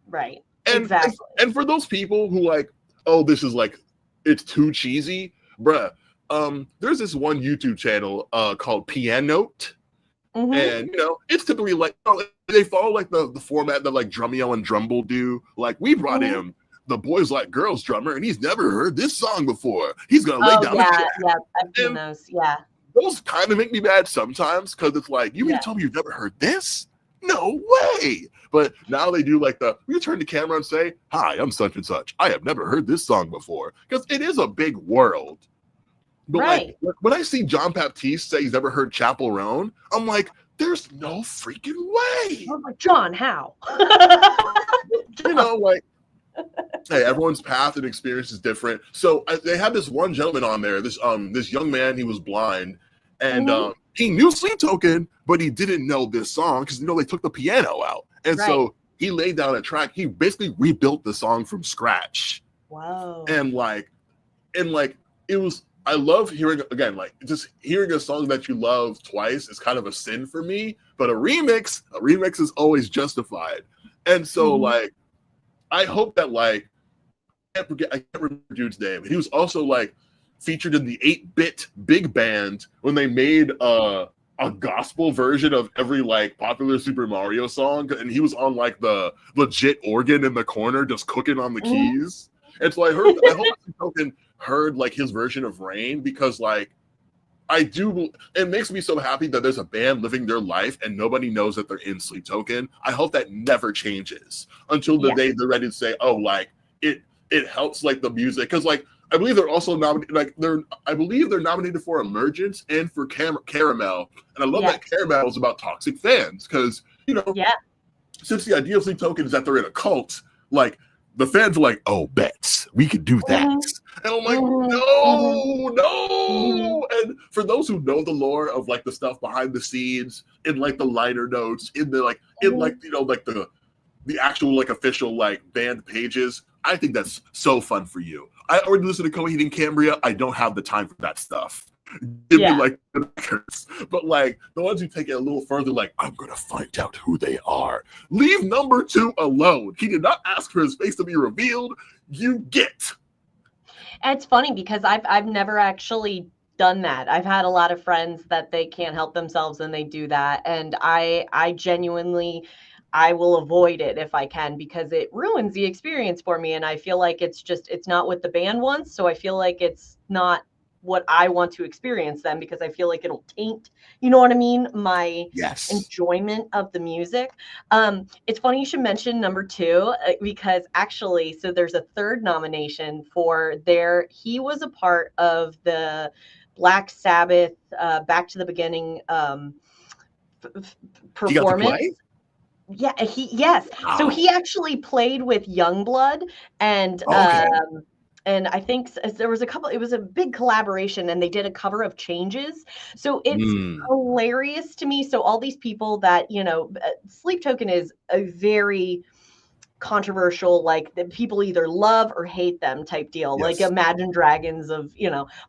Right. And, exactly. And for those people who like, oh, this is like, it's too cheesy, bruh. There's this one YouTube channel called Piano Note. And you know, it's typically like, they follow like the format that like Drumeo and Drumble do. Like, we brought in the Boys Like Girls drummer, and he's never heard this song before. He's gonna lay down. I've seen those. Yeah, those kind of make me mad sometimes, because it's like, you mean to tell me you've never heard this? No way. But now they do like we turn the camera and say, hi, I'm such and such. I have never heard this song before, because it is a big world. But like when I see John Baptiste say he's never heard Chapel Roan, I'm like, there's no freaking way. I'm like, John, how? You know, like, hey, everyone's path and experience is different. So they had this one gentleman on there, this young man, he was blind, and he knew Sleep Token, but he didn't know this song because, you know, they took the piano out. And so he laid down a track. He basically rebuilt the song from scratch. Wow. And it was, I love hearing, again, like, just hearing a song that you love twice is kind of a sin for me, but a remix is always justified. And so like, I hope that like, I can't remember dude's name. He was also like featured in the 8-bit big band when they made a gospel version of every like popular Super Mario song, and he was on like the legit organ in the corner just cooking on the keys. And so I hope Sleep Token heard like his version of Rain, because like it makes me so happy that there's a band living their life and nobody knows that they're in Sleep Token. I hope that never changes until the day they're ready to say, oh, like it helps like the music, because like I believe they're also nominated. Like I believe they're nominated for Emergence and for Caramel. And I love that Caramel is about toxic fans, because since the idea of Sleep Token is that they're in a cult, like the fans are like, oh, bets we could do that. And I'm like, no. And for those who know the lore of like the stuff behind the scenes, in like the liner notes, in the like like the actual like official like band pages, I think that's so fun for you. I already listen to Coheed and Cambria. I don't have the time for that stuff. Give me like the records. But like the ones who take it a little further, like, I'm gonna find out who they are. Leave number 2 alone. He did not ask for his face to be revealed. You get. It's funny because I've never actually done that. I've had a lot of friends that they can't help themselves and they do that. And I genuinely, I will avoid it if I can, because it ruins the experience for me. And I feel like it's not what the band wants. So I feel like it's not what I want to experience then, because I feel like it'll taint, you know what I mean, my enjoyment of the music. It's funny you should mention number 2, because actually, so there's a third nomination for he was a part of the Black Sabbath Back to the Beginning performance. Yeah, Wow. So he actually played with Youngblood, and and I think there was it was a big collaboration, and they did a cover of Changes. So it's hilarious to me. So all these people that, Sleep Token is a very controversial, like that people either love or hate them type deal, like Imagine Dragons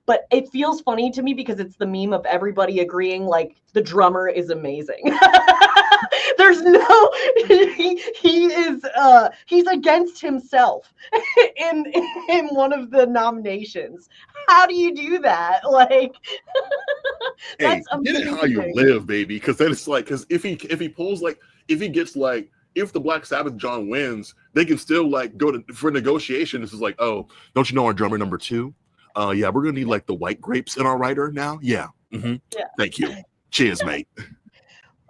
but it feels funny to me because it's the meme of everybody agreeing like the drummer is amazing. There's no he's against himself in one of the nominations. How do you do that? Like that's get it how you live, baby. Because then it's like, because if he pulls like, if he gets like, if the Black Sabbath John wins, they can still like go for negotiation. This is like, oh, don't you know our drummer number 2? Yeah, we're gonna need like the white grapes in our writer now. Yeah. Thank you. Cheers, mate.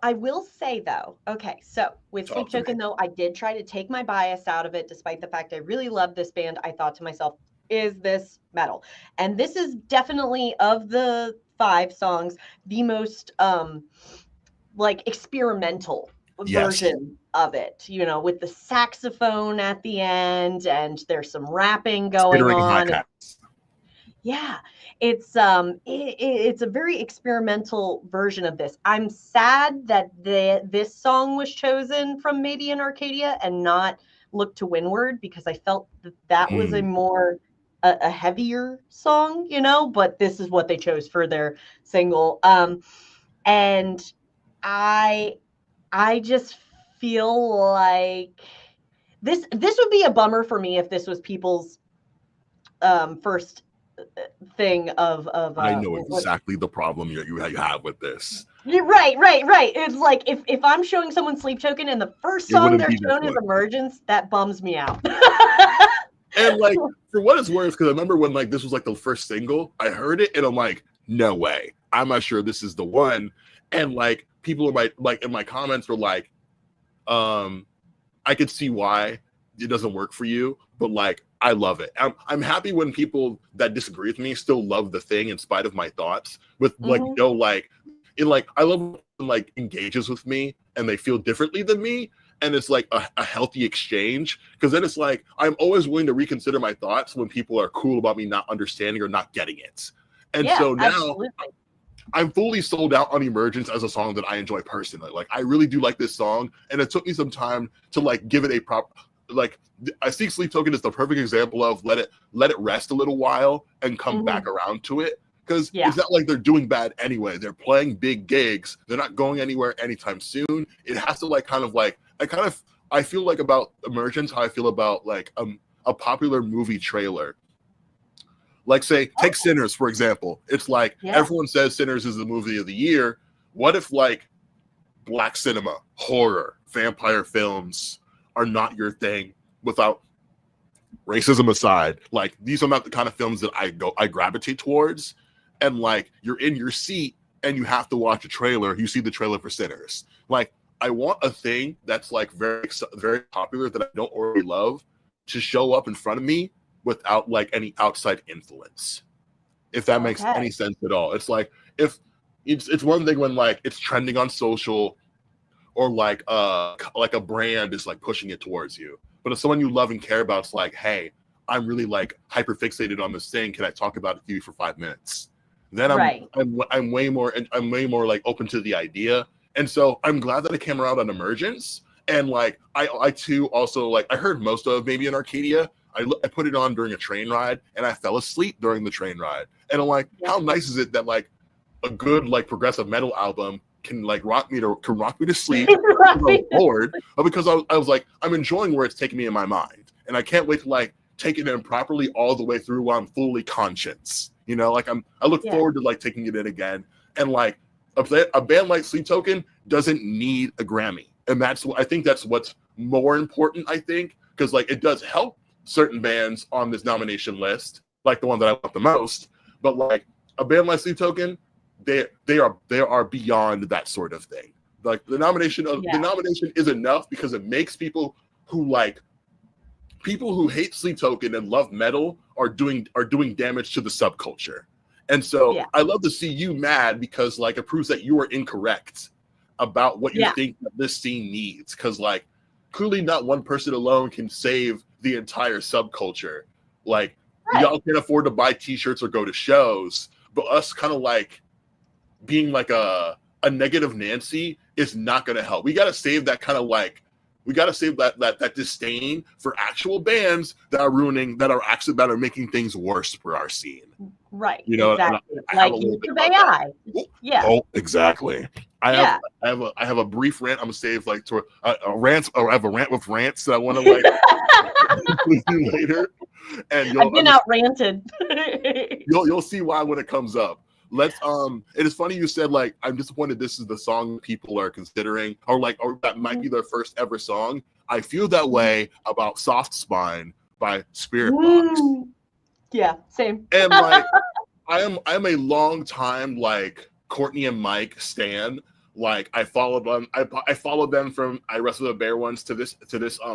I will say though, okay, so with Sleep Token though, I did try to take my bias out of it, despite the fact I really love this band. I thought to myself, is this metal? And this is definitely, of the 5 songs, the most like experimental version of it, with the saxophone at the end, and there's some rapping going on. Yeah, it's a very experimental version of this. I'm sad that this song was chosen from Maybe in Arcadia and not Look to Windward, because I felt that was a more a heavier song, but this is what they chose for their single. And I just feel like this would be a bummer for me if this was people's first thing of I know exactly the problem you have with this. Right. It's like if I'm showing someone Sleep Token and the first song they're shown is Emergence, that bums me out. And like, for what it's worth, because I remember when like this was like the first single, I heard it and I'm like, no way, I'm not sure this is the one. And like people in my comments were like, I could see why it doesn't work for you, but like I love it. I'm happy when people that disagree with me still love the thing in spite of my thoughts, with like no like it, like I love when like engages with me and they feel differently than me, and it's like a healthy exchange, because then it's like I'm always willing to reconsider my thoughts when people are cool about me not understanding or not getting it. And so now absolutely. I'm fully sold out on Emergence as a song that I enjoy personally. Like I really do like this song, and it took me some time to like give it a proper, like I think Sleep Token is the perfect example of let it rest a little while and come back around to it, because it's not like they're doing bad anyway. They're playing big gigs. They're not going anywhere anytime soon. It has to like I feel like about Emergence how I feel about like a popular movie trailer. Like say take Sinners for example. It's like everyone says Sinners is the movie of the year. what if like black cinema, horror, vampire films are not your thing? Without racism aside, like these are not the kind of films that I gravitate towards. And like you're in your seat and you have to watch a trailer. You see the trailer for Sinners. Like I want a thing that's like very very popular that I don't already love to show up in front of me without like any outside influence. If that makes any sense at all. It's like if it's one thing when like it's trending on social or like a brand is like pushing it towards you. But if someone you love and care about is like, hey, I'm really like hyper fixated on this thing. Can I talk about it to you for 5 minutes? Then I'm way more like open to the idea. And so I'm glad that it came around on Emergence. And like I too also like I heard most of maybe in Arcadia. I put it on during a train ride and I fell asleep during the train ride. And I'm like, how nice is it that like a good like progressive metal album can like rock me to sleep because I was bored, but because I was like, I'm enjoying where it's taking me in my mind. And I can't wait to like take it in properly all the way through while I'm fully conscious. You know, like I look forward to like taking it in again. And like a band like Sleep Token doesn't need a Grammy. And I think that's what's more important, I think, because like it does help certain bands on this nomination list, like the one that I want the most. But like a band like Sleep Token, they are beyond that sort of thing. Like the nomination is enough because it makes people who hate Sleep Token and love metal are doing damage to the subculture. And so I love to see you mad because like it proves that you are incorrect about what you think that this scene needs. Because like clearly not one person alone can save the entire subculture. Like y'all can't afford to buy t-shirts or go to shows, but us kind of like being like a negative Nancy is not going to help. We got to save that kind of like, we got to save that disdain for actual bands that are making things worse for our scene. Right. You know, exactly. Like AI. Yeah. Oh, exactly. I have a brief rant. I'm gonna save like to a rant, or I have a rant with rants that I want to like with you later. And I've been out ranted. you'll see why when it comes up. Let's it is funny you said like I'm disappointed this is the song people are considering or that might be their first ever song. I feel that way about Soft Spine by Spirit Box. Yeah, same. And like I'm a long time like Courtney and Mike stan. Like I followed them from I Wrestle the Bear ones to this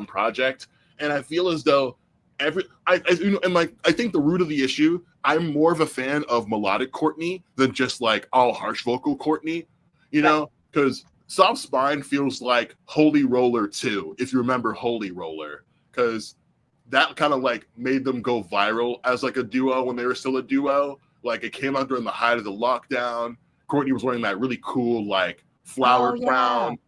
project, and I feel as though I think the root of the issue, I'm more of a fan of melodic Courtney than just like harsh vocal Courtney, you know, because Soft Spine feels like Holy Roller 2, if you remember Holy Roller, because that kind of like made them go viral as like a duo when they were still a duo. Like it came out during the height of the lockdown. Courtney was wearing that really cool like flower crown,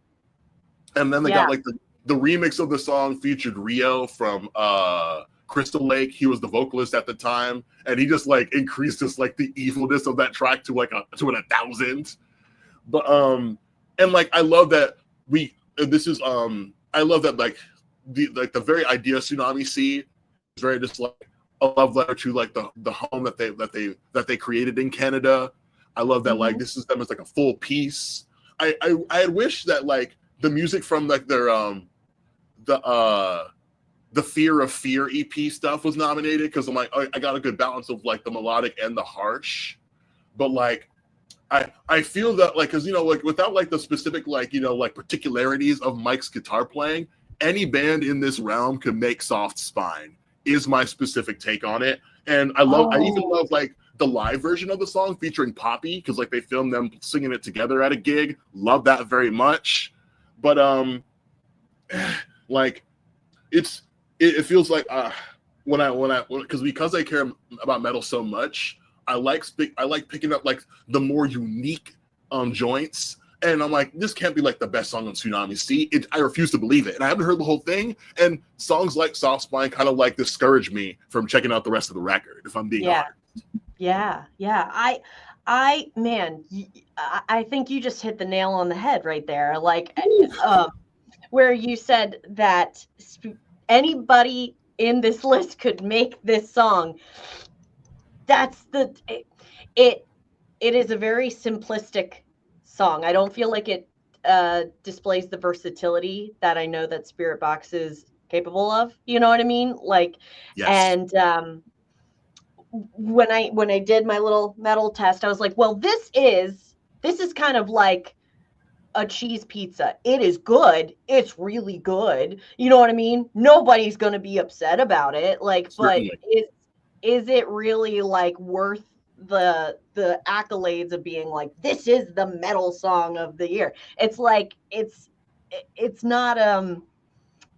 and then they got like the remix of the song featured Rio from Crystal Lake. He was the vocalist at the time, and he just like increased just like the evilness of that track to like to 1,000. But and like I love that I love that like the very idea of Tsunami Sea is very just like a love letter to like the home that they created in Canada. I love that like this is them as like a full piece. I wish that like the music from like their the Fear of Fear EP stuff was nominated because I'm like I got a good balance of like the melodic and the harsh, but like I feel that like because you know like without like the specific like you know like particularities of Mike's guitar playing, any band in this realm could make Soft Spine is my specific take on it. And I even love like the live version of the song featuring Poppy because like they filmed them singing it together at a gig. Love that very much. But like it feels like because I care about metal so much, I like picking up like the more unique joints. And I'm like, this can't be like the best song on Tsunami Sea. I refuse to believe it. And I haven't heard the whole thing. And songs like Soft Spine kind of like discourage me from checking out the rest of the record, if I'm being honest. Yeah. I think you just hit the nail on the head right there. Like, where you said that anybody in this list could make this song. It is a very simplistic song. I don't feel like it displays the versatility that I know that Spirit Box is capable of. You know what I mean? Like, Yes. and when I did my little metal test, I was like, well, this is kind of like a cheese pizza. It is good. It's really good. You know what I mean? Nobody's going to be upset about it. Like, but Certainly. is it really like worth the accolades of being like, this is the metal song of the year? It's like it's not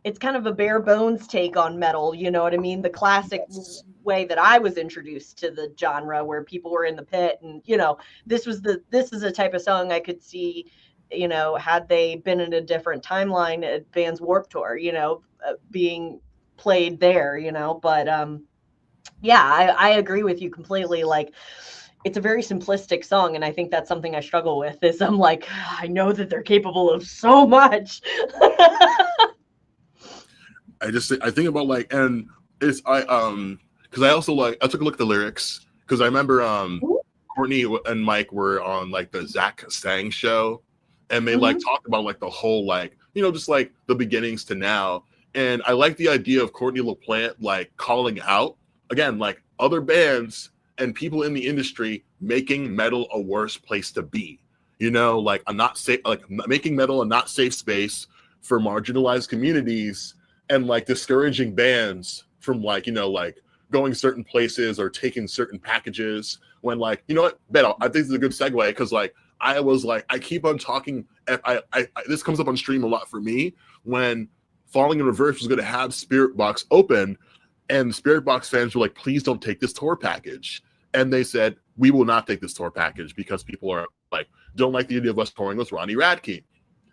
it's kind of a bare bones take on metal, you know what I mean? The classic Yes. way that I was introduced to the genre, where people were in the pit, and this is a type of song I could see, had they been in a different timeline at Vans Warped Tour, being played there, but yeah, I agree with you completely. Like, it's a very simplistic song, and I think that's something I struggle with, is I'm like, I know that they're capable of so much. I think about like, and it's because I also like I took a look at the lyrics because I remember Courtney and Mike were on like the Zach Sang show, and they like Mhm. talked about like the whole like just like the beginnings to now, and I like the idea of Courtney LaPlante like calling out again like other bands and people in the industry making metal a worse place to be. Like a not safe, like making metal a not safe space for marginalized communities and like discouraging bands from like like going certain places or taking certain packages when like what Ben, I think this is a good segue because like I was like I keep on talking I this comes up on stream a lot for me when Falling in Reverse was going to have Spirit Box open and Spirit Box fans were like, please don't take this tour package, and they said we will not take this tour package because people are like don't like the idea of us touring with Ronnie Radke.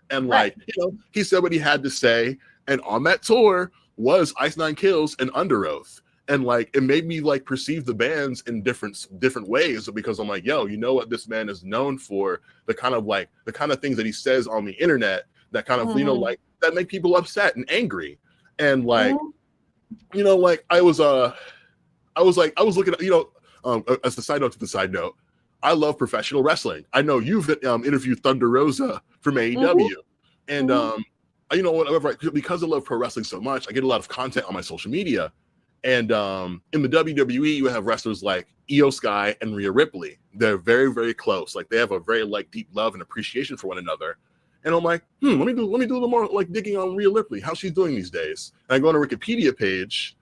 And Right. like, he said what he had to say. And on that tour was Ice Nine Kills and Under Oath. And like, it made me like perceive the bands in different ways because I'm like, yo, you know what this man is known for? The kind of things that he says on the internet that kind of, Mhm. like that make people upset and angry. And like, Mhm. like I was looking at, as a side note to the side note, I love professional wrestling. I know you've interviewed Thunder Rosa from Mhm. AEW, and Mhm. whatever. Because I love pro wrestling so much, I get a lot of content on my social media. And in the WWE, you have wrestlers like Io Sky and Rhea Ripley. They're very, very close. Like they have a very like deep love and appreciation for one another. And I'm like, let me do a little more like digging on Rhea Ripley, how she's doing these days. And I go on her Wikipedia page,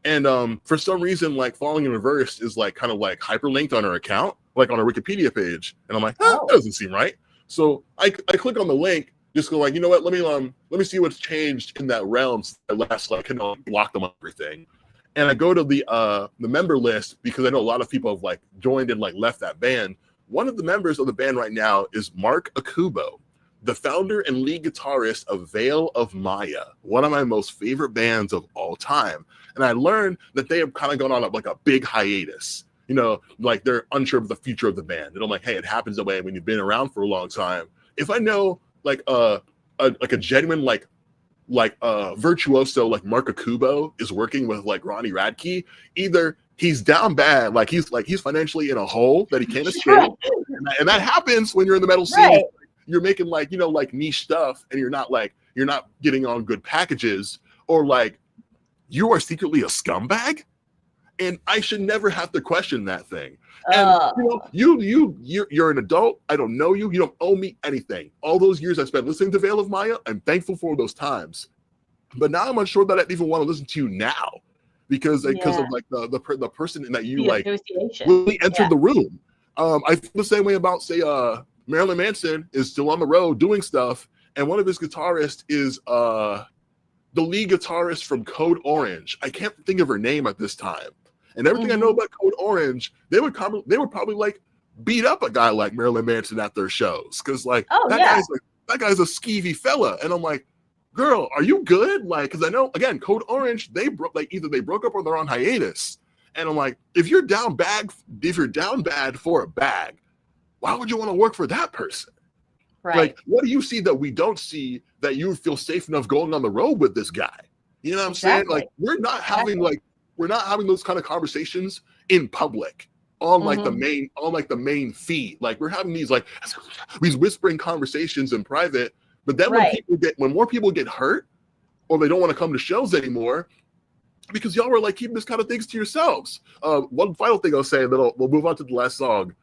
and for some reason, like Falling in Reverse is like kind of like hyperlinked on her account, like on her Wikipedia page. And I'm like, that Oh. doesn't seem right. So I click on the link, just go like, you know what? Let me see what's changed in that realm. So I last like block them on everything. And I go to the member list because I know a lot of people have like joined and like left that band. One of the members of the band right now is Mark Akubo, the founder and lead guitarist of Veil of Maya, one of my most favorite bands of all time. And I learned that they have kind of gone on like a big hiatus. Like they're unsure of the future of the band. And I'm like, hey, it happens that way when you've been around for a long time. If I know like a genuine virtuoso like Mark Akubo is working with like Ronnie Radke, either he's down bad, like he's financially in a hole that he can't escape, and that happens when you're in the metal scene. Right. You're making like like niche stuff, and you're not getting on good packages, or like you are secretly a scumbag, and I should never have to question that thing. And you're an adult. I don't know you. You don't owe me anything. All those years I spent listening to Veil of Maya, I'm thankful for those times. But now I'm unsure that I even want to listen to you now because Yeah. of like the person that you The like association. really entered Yeah. the room. I feel the same way about say Marilyn Manson is still on the road doing stuff, and one of his guitarists is the lead guitarist from Code Orange. I can't think of her name at this time. And everything I know Mhm. about Code Orange, they would probably like beat up a guy like Marilyn Manson at their shows because like Oh, yeah. that guy's a skeevy fella, and I'm like, girl, are you good? Like, because I know again, Code Orange, they broke like either they broke up or they're on hiatus, and I'm like, if you're down bad for a bag, why would you want to work for that person? Right. Like, what do you see that we don't see that you feel safe enough going on the road with this guy? You know what I'm saying? Exactly. Like, we're not having those kind of conversations in public. on like Mhm. the main feed. Like we're having these like these whispering conversations in private, but then Right. when more people get hurt or they don't want to come to shows anymore, because y'all were like keeping this kind of things to yourselves. One final thing I'll say, and then we'll move on to the last song.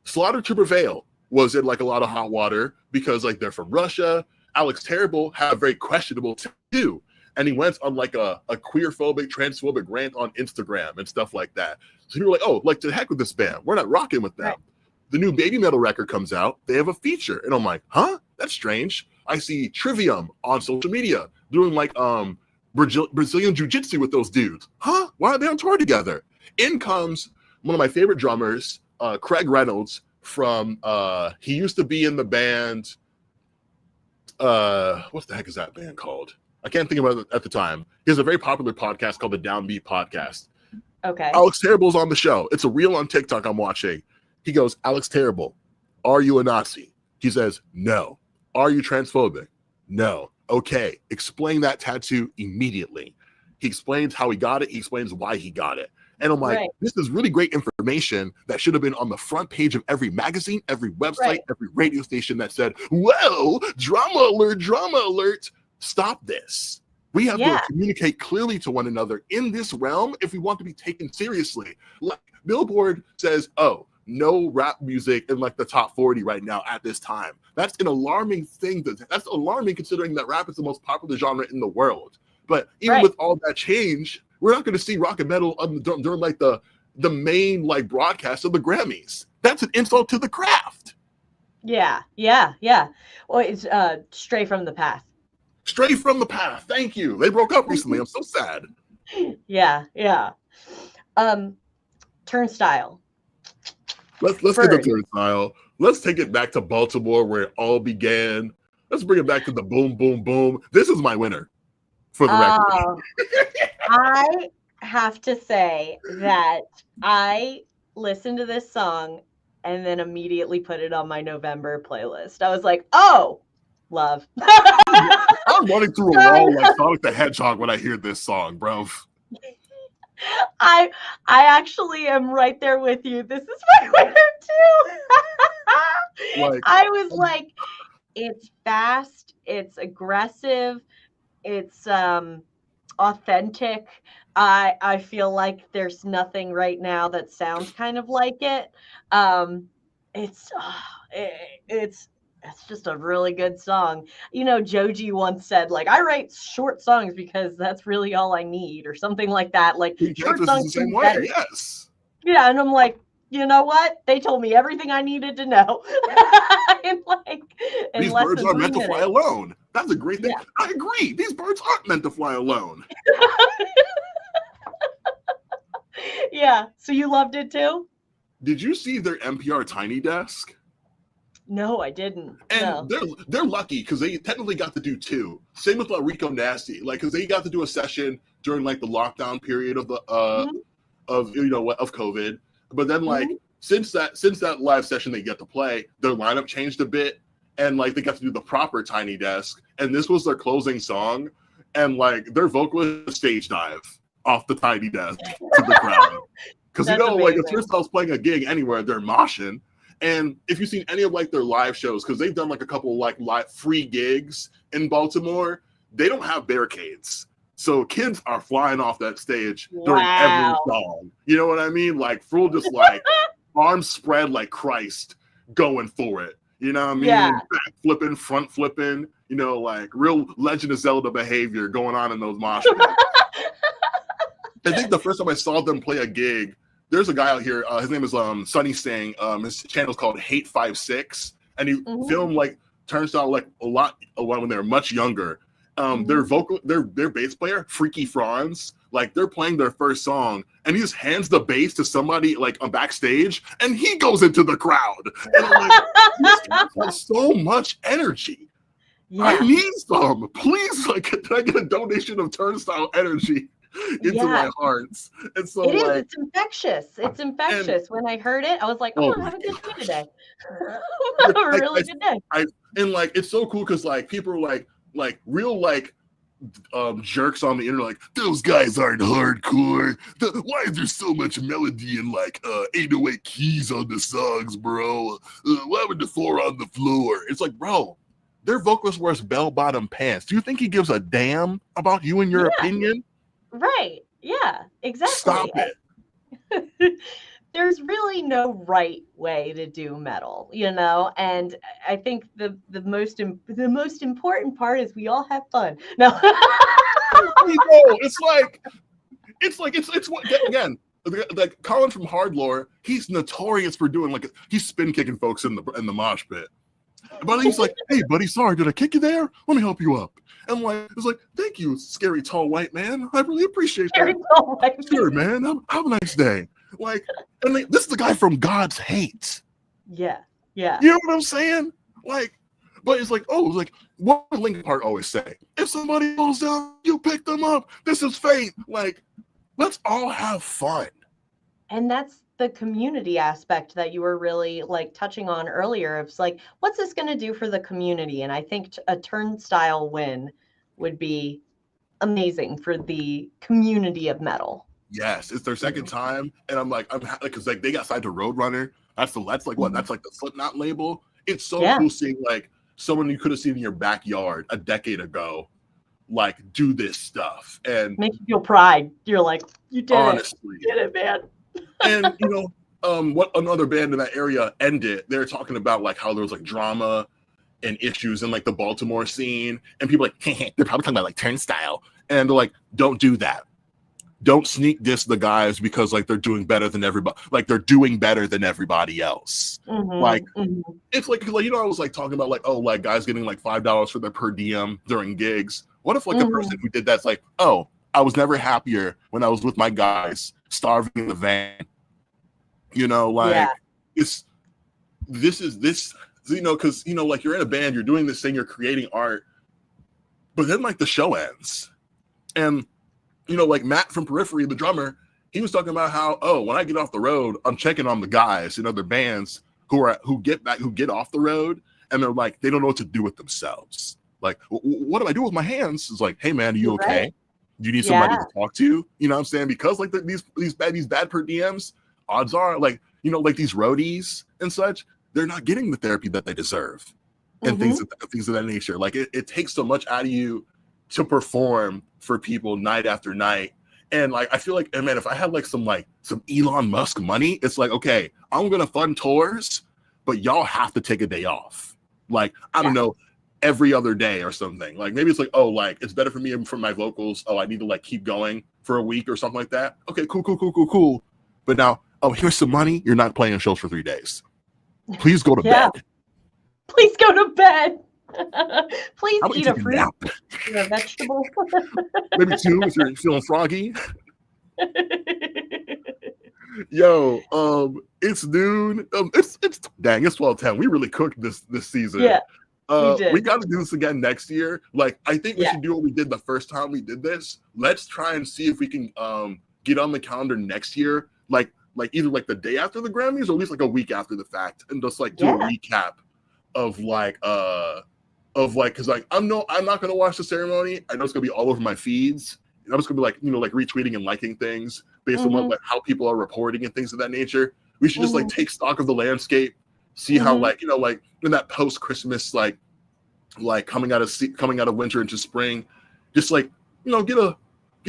Slaughter to Prevail was in like a lot of hot water because like they're from Russia. Alex Terrible had a very questionable too, and he went on like a queerphobic, transphobic rant on Instagram and stuff like that. So you were like, oh, like to heck with this band, we're not rocking with them. Right. The new Baby Metal record comes out, they have a feature, and I'm like, huh, that's strange. I see Trivium on social media doing like Brazilian jiu-jitsu with those dudes. Huh? Why are they on tour together? In comes one of my favorite drummers, Craig Reynolds from he used to be in the band what the heck is that band called? I can't think about it at the time. He has a very popular podcast called the Downbeat Podcast. Okay. Alex Terrible's on the show. It's a reel on TikTok I'm watching. He goes, Alex Terrible, are you a Nazi? He says, no. Are you transphobic? No. Okay, explain that tattoo immediately. He explains how he got it. He explains why he got it. And I'm like, Right. this is really great information that should have been on the front page of every magazine, every website, Right. every radio station that said, well, drama alert. Stop this. We have Yeah. to communicate clearly to one another in this realm if we want to be taken seriously. Like Billboard says, oh, no rap music in like the top 40 right now at this time. That's an alarming thing. That's alarming considering that rap is the most popular genre in the world. But even Right. with all that change, we're not going to see rock and metal during like the main like broadcast of the Grammys. That's an insult to the craft. Yeah. Well, it's Stray from the Path. Stray from the Path. Thank you. They broke up recently. I'm so sad. Yeah. Turnstile. Let's get Fern. to Turnstile. Let's take it back to Baltimore where it all began. Let's bring it back to the boom, boom, boom. This is my winner for the record. I have to say that I listened to this song and then immediately put it on my November playlist. I was like, oh, love. I'm running through a wall like Sonic the Hedgehog when I hear this song, bro. I actually am right there with you. This is my winner too. Like, I was like, it's fast, it's aggressive, it's authentic. I feel like there's nothing right now that sounds kind of like it. It's just a really good song. You know, Joji once said, like, I write short songs because that's really all I need, or something like that. Like, short Kansas is songs the same are way, better. yes. Yeah, and I'm like, you know what? They told me everything I needed to know. in These less birds than are 3 meant to fly minutes. alone. That's a great thing. Yeah. I agree. These birds aren't meant to fly alone. Yeah. So you loved it too? Did you see their NPR Tiny Desk? No, I didn't. And No. they're lucky because they technically got to do 2. Same with Rico Nasty, like because they got to do a session during like the lockdown period of the of COVID. But then like since that live session they get to play, their lineup changed a bit, and like they got to do the proper Tiny Desk, and this was their closing song, and like their vocalist stage dive off the Tiny Desk to the crowd because That's like if amazing. Turnstile's playing a gig anywhere, they're moshing. And if you've seen any of like their live shows, because they've done like a couple like live free gigs in Baltimore, they don't have barricades. So kids are flying off that stage during every song. You know what I mean? Like full just like arms spread like Christ going for it. You know what I mean? Yeah. Back flipping, front flipping, like real Legend of Zelda behavior going on in those mosh pits. I think the first time I saw them play a gig, there's a guy out here. His name is Sunny Singh. His channel's called Hate56, and he filmed like Turnstile like a lot when they were much younger. Their bass player, Freaky Franz, like they're playing their first song, and he just hands the bass to somebody like on backstage, and he goes into the crowd. And I'm like, this guy has so much energy. Yeah. I need some. Please, like, can I get a donation of Turnstile energy into my hearts? And so it is. It's infectious. It's infectious. When I heard it, I was like, "Oh, I have a good day today. A really good day." And like, it's so cool because like people are like real like jerks on the internet like, those guys aren't hardcore. Why is there so much melody and like 808 keys on the songs, bro? Why would the four on the floor? It's like, bro, their vocalist wears bell-bottom pants. Do you think he gives a damn about you and your opinion? Right. Yeah, exactly. Stop it. There's really no right way to do metal, you know, and I think the most important part is we all have fun. No, It's what again. Like Colin from Hardlore, he's notorious for doing like he's spin kicking folks in the mosh pit. But he's like, hey buddy, sorry, did I kick you there? Let me help you up. And like it's like, thank you, scary tall white man. I really appreciate that. Sure, man. Have a nice day. Like, and like, this is the guy from God's Hate. Yeah. You know what I'm saying? Like, but it's like, oh, like what did Linkin Park always say? If somebody falls down, you pick them up. This is fate. Like, let's all have fun. And that's the community aspect that you were really like touching on earlier. It's like, what's this going to do for the community? And I think a Turnstile win would be amazing for the community of metal. Yes, it's their second time, and I'm because like they got signed to Roadrunner. That's like what? That's like the Slipknot label. It's so cool seeing like someone you could have seen in your backyard a decade ago, like do this stuff and make you feel pride. You're like, you did honestly, it. You did it, man. And you know, what another band in that area ended. They're talking about like how there was like drama and issues in like the Baltimore scene, and people like they're probably talking about like Turnstile, and they're like, don't do that. Don't sneak diss the guys because like they're doing better than everybody. Like they're doing better than everybody else. Like it's like you know I was like talking about like like guys getting like $5 for their per diem during gigs. What if like the person who did that's like I was never happier when I was with my guys starving in the van. You know like this you know because you know like you're in a band, you're doing this thing, you're creating art, but then like the show ends and. You know, like Matt from Periphery, the drummer, he was talking about how, when I get off the road, I'm checking on the guys in other bands who get off the road, and they're like, they don't know what to do with themselves. Like, what do I do with my hands? It's like, hey man, are you okay? Right. Do you need somebody to talk to? You know what I'm saying? Because like these bad per DMs, odds are like, you know, like these roadies and such, they're not getting the therapy that they deserve and things of that nature. Like it takes so much out of you to perform for people night after night. And like I feel like, man, if I had like some Elon Musk money, it's like, okay, I'm gonna fund tours, but y'all have to take a day off. Like, I don't know, every other day or something. Like maybe it's like, like it's better for me and for my vocals. I need to like keep going for a week or something like that. Okay, cool. But now, here's some money. You're not playing shows for 3 days. Please go to bed. Please go to bed. Please eat a fruit, eat a vegetable. Maybe 2 if you're feeling froggy. Yo, it's noon. It's 12:10. We really cooked this season. Yeah, we got to do this again next year. Like, I think we should do what we did the first time we did this. Let's try and see if we can get on the calendar next year, like either like the day after the Grammys or at least like a week after the fact, and just like do a recap of because like I'm not gonna watch the ceremony. I know it's gonna be all over my feeds, and I'm just gonna be like, you know, like retweeting and liking things based on what, like how people are reporting and things of that nature. We should just like take stock of the landscape, see how like, you know, like in that post Christmas like coming out of winter into spring, just like, you know, get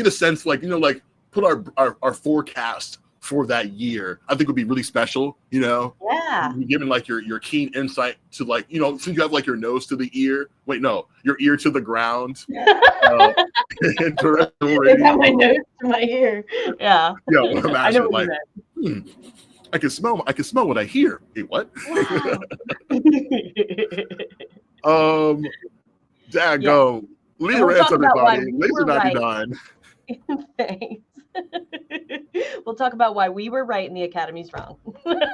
a sense, like, you know, like put our forecast for that year. I think would be really special, you know. Given like your keen insight to, like, you know, since you have like your nose to the ear. Wait, no, your ear to the ground. I got my nose to my ear. Yeah. Yeah, imagine, I know what like, I can smell what I hear. Wait, what? Dago. Leah Rants, everybody. Laser 99. Thanks. We'll talk about why we were right and the Academy's wrong.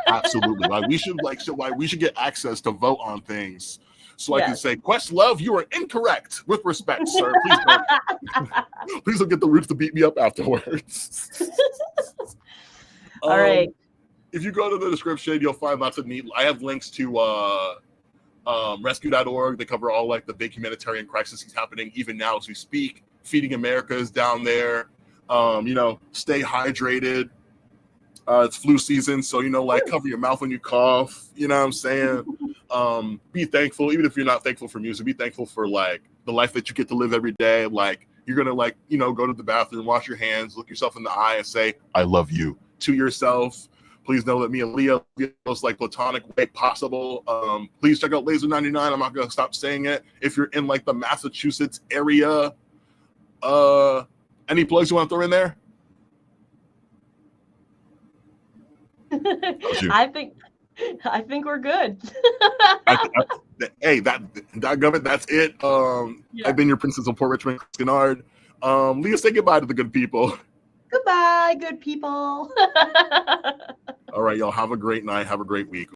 Absolutely. Why we should get access to vote on things. So I can say, Questlove, you are incorrect. With respect, sir. Please don't get the Roots to beat me up afterwards. All right. If you go to the description, you'll find lots of neat. I have links to Rescue.org. They cover all like the big humanitarian crises happening even now as we speak. Feeding America is down there. Stay hydrated. It's flu season, so like cover your mouth when you cough. You know what I'm saying? Be thankful, even if you're not thankful for music. Be thankful for like the life that you get to live every day. Like you're gonna go to the bathroom, wash your hands, look yourself in the eye, and say "I love you" to yourself. Please know that me and Leah the most like platonic way possible. Please check out Laser 99. I'm not gonna stop saying it. If you're in like the Massachusetts area, any plugs you want to throw in there? I think we're good. Hey, that government, that's it. Yeah. I've been your Princess of Port Richmond, Skinard. Leah, say goodbye to the good people. Goodbye, good people. All right, y'all. Have a great night. Have a great week.